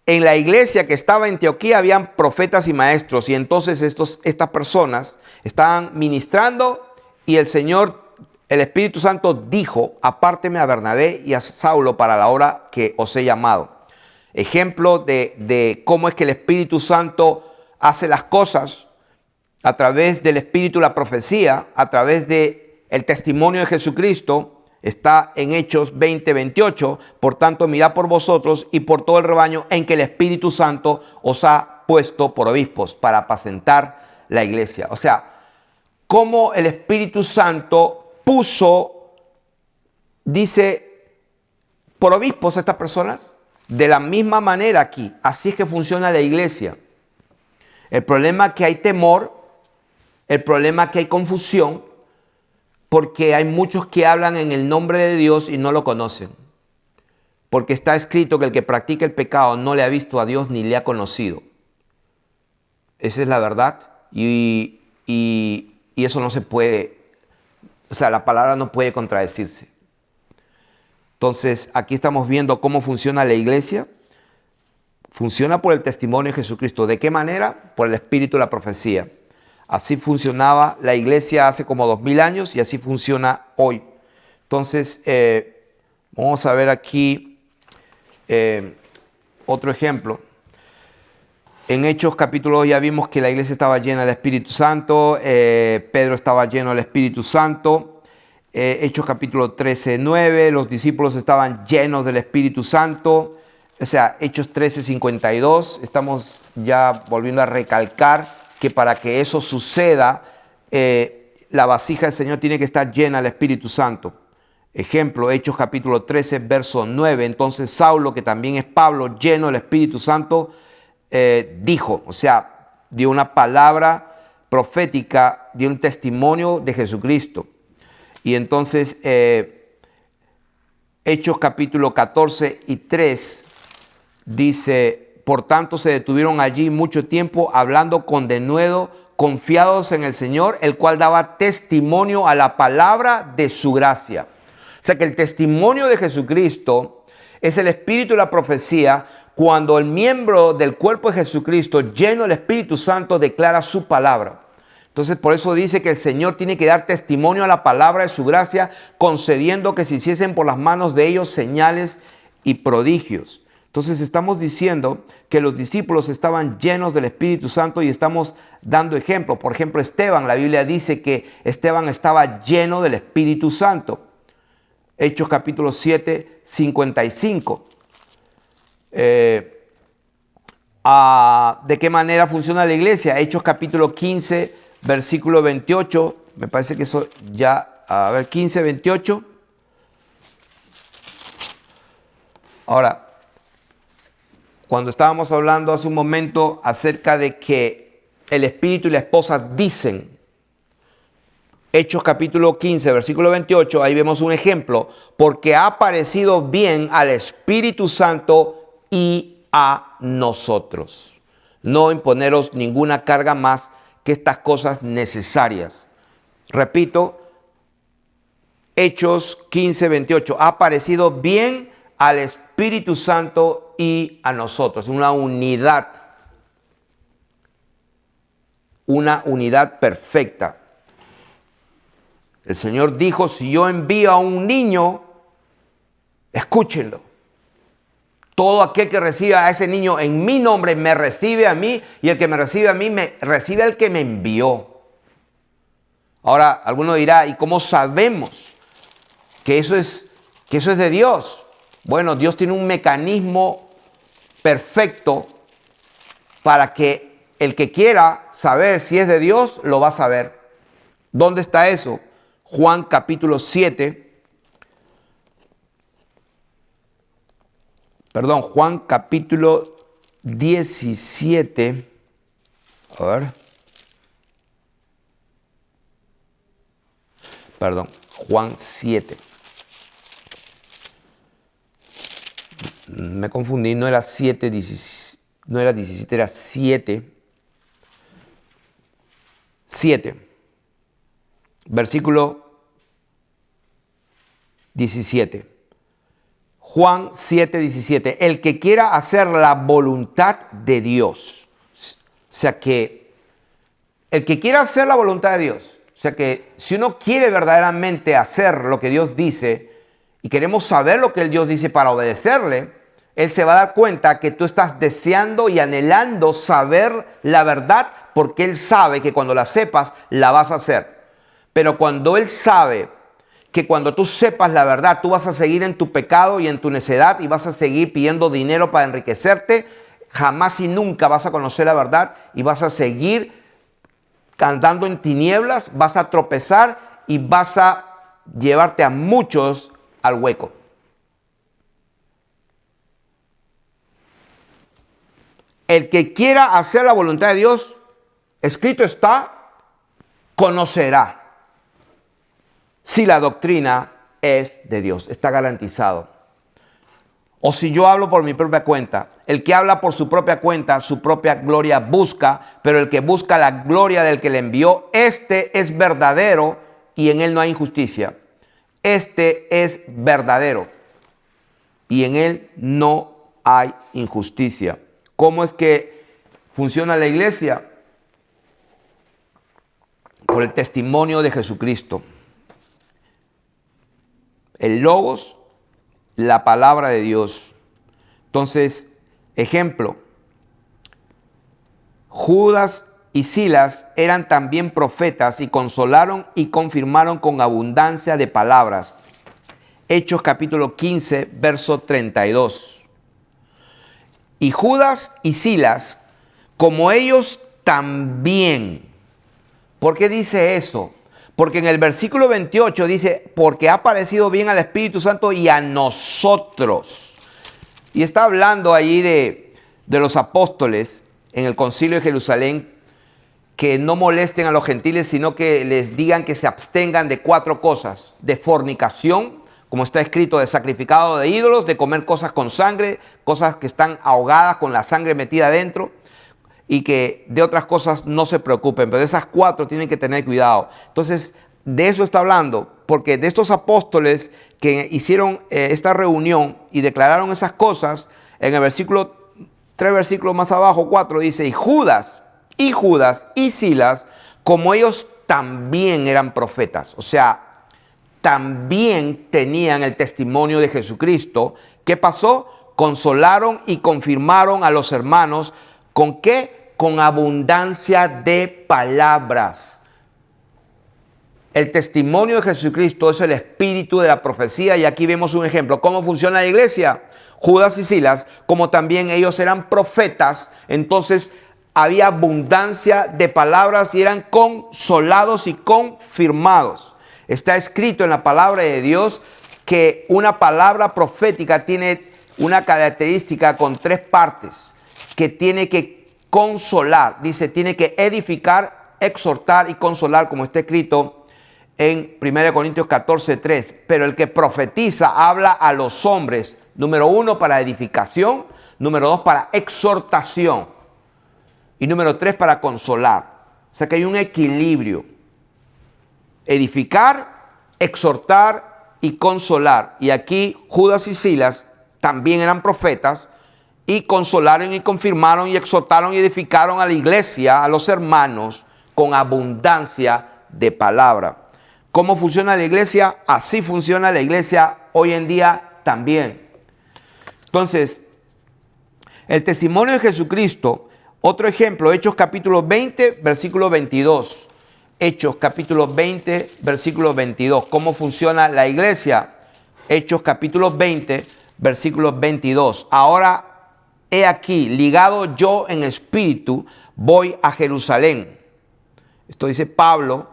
en la iglesia que estaba en Antioquía habían profetas y maestros, y entonces estas personas estaban ministrando y el Señor, el Espíritu Santo dijo, apárteme a Bernabé y a Saulo para la hora que os he llamado. Ejemplo de cómo es que el Espíritu Santo hace las cosas a través del Espíritu, la profecía, a través del testimonio de Jesucristo. Está en Hechos 20, 28. Por tanto, mirad por vosotros y por todo el rebaño en que el Espíritu Santo os ha puesto por obispos para apacentar la iglesia. O sea, cómo el Espíritu Santo puso, dice, por obispos a estas personas. De la misma manera aquí, así es que funciona la iglesia. El problema es que hay temor, el problema es que hay confusión, porque hay muchos que hablan en el nombre de Dios y no lo conocen. Porque está escrito que el que practica el pecado no le ha visto a Dios ni le ha conocido. Esa es la verdad y eso no se puede, o sea, la palabra no puede contradecirse. Entonces, aquí estamos viendo cómo funciona la iglesia. Funciona por el testimonio de Jesucristo. ¿De qué manera? Por el espíritu de la profecía. Así funcionaba la iglesia hace como 2000 años y así funciona hoy. Entonces, vamos a ver aquí otro ejemplo. En Hechos capítulo 2 ya vimos que la iglesia estaba llena del Espíritu Santo. Pedro estaba lleno del Espíritu Santo. Hechos capítulo 13, 9, los discípulos estaban llenos del Espíritu Santo. O sea, Hechos 13, 52, estamos ya volviendo a recalcar que para que eso suceda, la vasija del Señor tiene que estar llena del Espíritu Santo. Ejemplo, Hechos capítulo 13, verso 9. Entonces Saulo, que también es Pablo, lleno del Espíritu Santo, dijo, o sea, dio una palabra profética, dio un testimonio de Jesucristo. Y entonces, Hechos capítulo 14 y 3 dice, por tanto se detuvieron allí mucho tiempo hablando con denuedo, confiados en el Señor, el cual daba testimonio a la palabra de su gracia. O sea que el testimonio de Jesucristo es el espíritu de la profecía cuando el miembro del cuerpo de Jesucristo, lleno del Espíritu Santo, declara su palabra. Entonces, por eso dice que el Señor tiene que dar testimonio a la palabra de su gracia, concediendo que se hiciesen por las manos de ellos señales y prodigios. Entonces, estamos diciendo que los discípulos estaban llenos del Espíritu Santo y estamos dando ejemplo. Por ejemplo, Esteban, la Biblia dice que Esteban estaba lleno del Espíritu Santo. Hechos capítulo 7, 55. ¿De qué manera funciona la iglesia? Hechos capítulo 15, versículo 28, me parece que eso ya, a ver, 15, 28. Ahora, cuando estábamos hablando hace un momento acerca de que el espíritu y la esposa dicen, Hechos capítulo 15, versículo 28, ahí vemos un ejemplo, porque ha parecido bien al Espíritu Santo y a nosotros no imponeros ninguna carga más que estas cosas necesarias. Repito, Hechos 15, 28. Ha parecido bien al Espíritu Santo y a nosotros. Una unidad perfecta. El Señor dijo, si yo envío a un niño, escúchenlo. Todo aquel que reciba a ese niño en mi nombre me recibe a mí, y el que me recibe a mí me recibe al que me envió. Ahora, alguno dirá, ¿y cómo sabemos que eso es de Dios? Bueno, Dios tiene un mecanismo perfecto para que el que quiera saber si es de Dios, lo va a saber. ¿Dónde está eso? Juan capítulo 7. Perdón, Juan capítulo 17. A ver. Perdón, Juan 7. Me confundí, no era 7, no era 17, era 7. 7. Versículo 17. Juan 7, 17. El que quiera hacer la voluntad de Dios. O sea que el que quiera hacer la voluntad de Dios. O sea que si uno quiere verdaderamente hacer lo que Dios dice y queremos saber lo que el Dios dice para obedecerle, Él se va a dar cuenta que tú estás deseando y anhelando saber la verdad, porque Él sabe que cuando la sepas, la vas a hacer. Pero cuando Él sabe que cuando tú sepas la verdad, tú vas a seguir en tu pecado y en tu necedad y vas a seguir pidiendo dinero para enriquecerte, jamás y nunca vas a conocer la verdad y vas a seguir andando en tinieblas, vas a tropezar y vas a llevarte a muchos al hueco. El que quiera hacer la voluntad de Dios, escrito está, conocerá si la doctrina es de Dios. Está garantizado. O si yo hablo por mi propia cuenta, el que habla por su propia cuenta, su propia gloria busca, pero el que busca la gloria del que le envió, este es verdadero y en él no hay injusticia. Este es verdadero y en él no hay injusticia. ¿Cómo es que funciona la iglesia? Por el testimonio de Jesucristo. El Logos, la palabra de Dios. Entonces, ejemplo, Judas y Silas eran también profetas y consolaron y confirmaron con abundancia de palabras. Hechos capítulo 15, verso 32. Y Judas y Silas, como ellos también. ¿Por qué dice eso? Porque en el versículo 28 dice, porque ha parecido bien al Espíritu Santo y a nosotros. Y está hablando allí de los apóstoles en el concilio de Jerusalén, que no molesten a los gentiles, sino que les digan que se abstengan de 4 cosas. De fornicación, como está escrito, de sacrificado de ídolos, de comer cosas con sangre, cosas que están ahogadas con la sangre metida adentro, y que de otras cosas no se preocupen, pero de esas 4 tienen que tener cuidado. Entonces, de eso está hablando, porque de estos apóstoles que hicieron esta reunión y declararon esas cosas, en el versículo 3 versículos más abajo, 4, dice, y Judas y Silas, como ellos también eran profetas, o sea, también tenían el testimonio de Jesucristo. ¿Qué pasó? Consolaron y confirmaron a los hermanos. ¿Con qué? Con abundancia de palabras. El testimonio de Jesucristo es el espíritu de la profecía, y aquí vemos un ejemplo. ¿Cómo funciona la iglesia? Judas y Silas, como también ellos eran profetas, entonces había abundancia de palabras y eran consolados y confirmados. Está escrito en la palabra de Dios que una palabra profética tiene una característica con 3 partes, que tiene que consolar, dice, tiene que edificar, exhortar y consolar, como está escrito en 1 Corintios 14, 3. Pero el que profetiza habla a los hombres, número 1, para edificación, número 2, para exhortación, y número 3, para consolar. O sea que hay un equilibrio. Edificar, exhortar y consolar. Y aquí Judas y Silas también eran profetas, y consolaron y confirmaron y exhortaron y edificaron a la iglesia, a los hermanos, con abundancia de palabra. ¿Cómo funciona la iglesia? Así funciona la iglesia hoy en día también. Entonces, El testimonio de Jesucristo, otro ejemplo, Hechos capítulo 20, versículo 22. Hechos capítulo 20, versículo 22. ¿Cómo funciona la iglesia? Hechos capítulo 20, versículo 22. Ahora, he aquí, ligado yo en espíritu, voy a Jerusalén. Esto dice Pablo,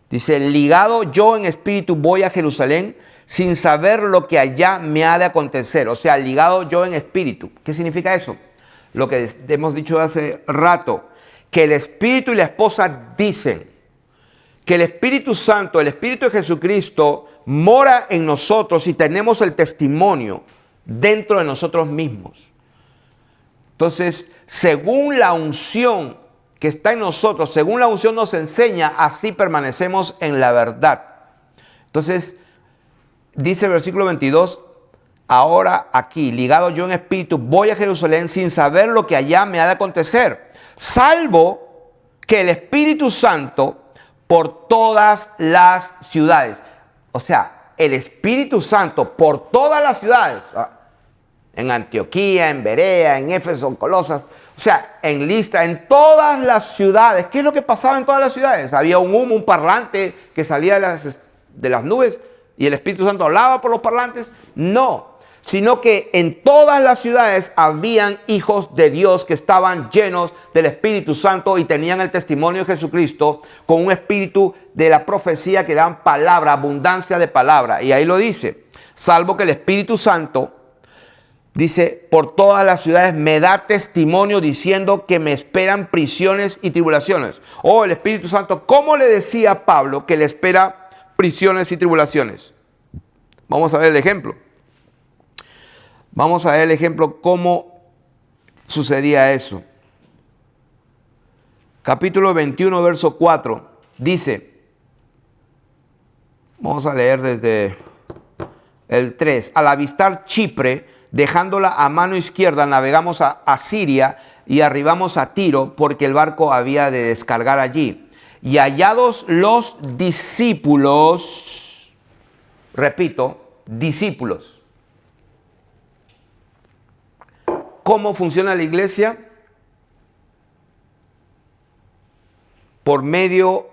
dice, ligado yo en espíritu, voy a Jerusalén, sin saber lo que allá me ha de acontecer. O sea, ligado yo en espíritu. ¿Qué significa eso? Lo que hemos dicho hace rato, que el espíritu y la esposa dicen que el Espíritu Santo, el Espíritu de Jesucristo, mora en nosotros y tenemos el testimonio dentro de nosotros mismos. Entonces, según la unción que está en nosotros, según la unción nos enseña, así permanecemos en la verdad. Entonces, dice el versículo 22, ahora aquí, ligado yo en espíritu, voy a Jerusalén sin saber lo que allá me ha de acontecer, salvo que el Espíritu Santo por todas las ciudades. O sea, el Espíritu Santo por todas las ciudades. En Antioquía, en Berea, en Éfeso, en Colosas. O sea, en Listra, en todas las ciudades. ¿Qué es lo que pasaba en todas las ciudades? Había un humo, un parlante que salía de las nubes y el Espíritu Santo hablaba por los parlantes. No. Sino que en todas las ciudades habían hijos de Dios que estaban llenos del Espíritu Santo y tenían el testimonio de Jesucristo con un espíritu de la profecía que dan palabra, abundancia de palabra. Y ahí lo dice, salvo que el Espíritu Santo, dice, por todas las ciudades me da testimonio diciendo que me esperan prisiones y tribulaciones. Oh, el Espíritu Santo, ¿cómo le decía a Pablo que le espera prisiones y tribulaciones? Vamos a ver el ejemplo. Vamos a ver el ejemplo cómo sucedía eso. Capítulo 21, verso 4, dice, vamos a leer desde el 3, al avistar Chipre, dejándola a mano izquierda, navegamos a Siria y arribamos a Tiro, porque el barco había de descargar allí. Y hallados los discípulos, repito, discípulos. ¿Cómo funciona la iglesia? Por medio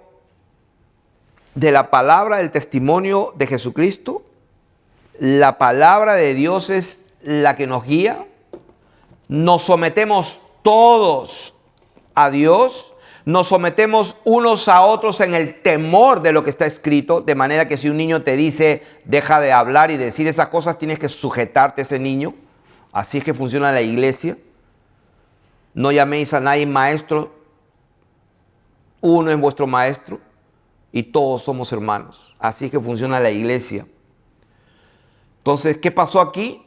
de la palabra, del testimonio de Jesucristo. La palabra de Dios es la que nos guía. Nos sometemos todos a Dios. Nos sometemos unos a otros en el temor de lo que está escrito. De manera que si un niño te dice, deja de hablar y decir esas cosas, tienes que sujetarte a ese niño. Así es que funciona la iglesia. No llaméis a nadie maestro. Uno es vuestro maestro y todos somos hermanos. Así es que funciona la iglesia. Entonces, ¿qué pasó aquí?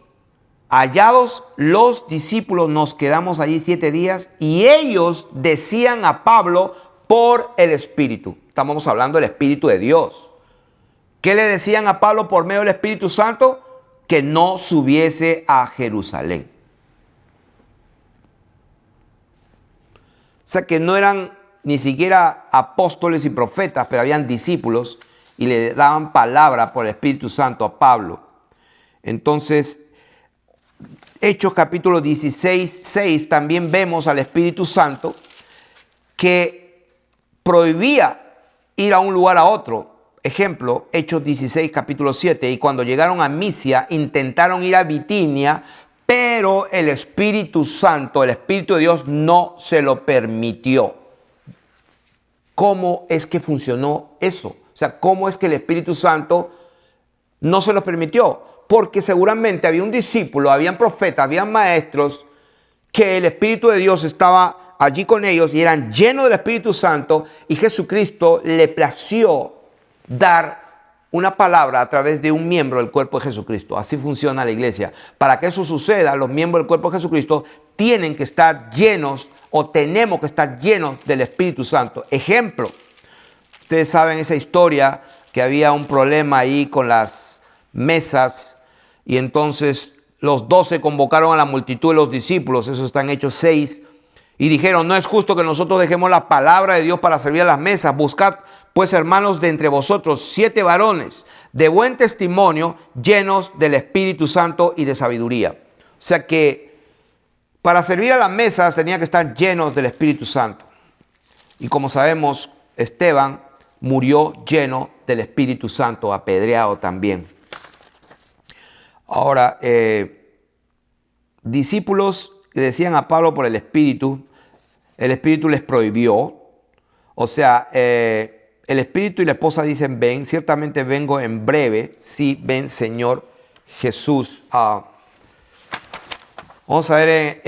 Hallados los discípulos, nos quedamos allí 7 días y ellos decían a Pablo por el Espíritu. Estamos hablando del Espíritu de Dios. ¿Qué le decían a Pablo por medio del Espíritu Santo? Que no subiese a Jerusalén. O sea que no eran ni siquiera apóstoles y profetas, pero habían discípulos y le daban palabra por el Espíritu Santo a Pablo. Entonces, Hechos capítulo 16, 6, también vemos al Espíritu Santo que prohibía ir a un lugar a otro. Ejemplo, Hechos 16, capítulo 7, y cuando llegaron a Misia, intentaron ir a Bitinia, pero el Espíritu Santo, el Espíritu de Dios, no se lo permitió. ¿Cómo es que funcionó eso? O sea, ¿cómo es que el Espíritu Santo no se lo permitió? Porque seguramente había un discípulo, habían profetas, habían maestros, que el Espíritu de Dios estaba allí con ellos y eran llenos del Espíritu Santo, y Jesucristo le plació dar una palabra a través de un miembro del cuerpo de Jesucristo. Así funciona la iglesia. Para que eso suceda, los miembros del cuerpo de Jesucristo tienen que estar llenos, o tenemos que estar llenos del Espíritu Santo. Ejemplo, ustedes saben esa historia que había un problema ahí con las mesas, y entonces los 12 convocaron a la multitud de los discípulos, eso está en Hechos 6, y dijeron, no es justo que nosotros dejemos la palabra de Dios para servir a las mesas. Buscad pues, hermanos, de entre vosotros 7 varones de buen testimonio, llenos del Espíritu Santo y de sabiduría. O sea que Para servir a las mesas tenía que estar llenos del Espíritu Santo. Y como sabemos, Esteban murió lleno del Espíritu Santo, apedreado también. Ahora, discípulos que decían a Pablo por el Espíritu les prohibió. O sea, el Espíritu y la esposa dicen, ven, ciertamente vengo en breve, sí, ven Señor Jesús. Vamos a ver,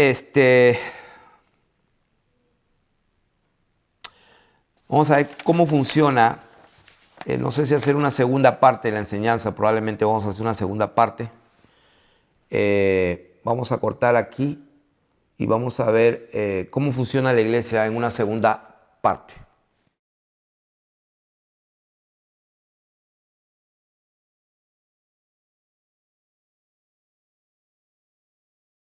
vamos a ver cómo funciona. No sé si hacer una segunda parte de la enseñanza, probablemente vamos a hacer una segunda parte. Vamos a cortar aquí y vamos a ver cómo funciona la iglesia en una segunda parte.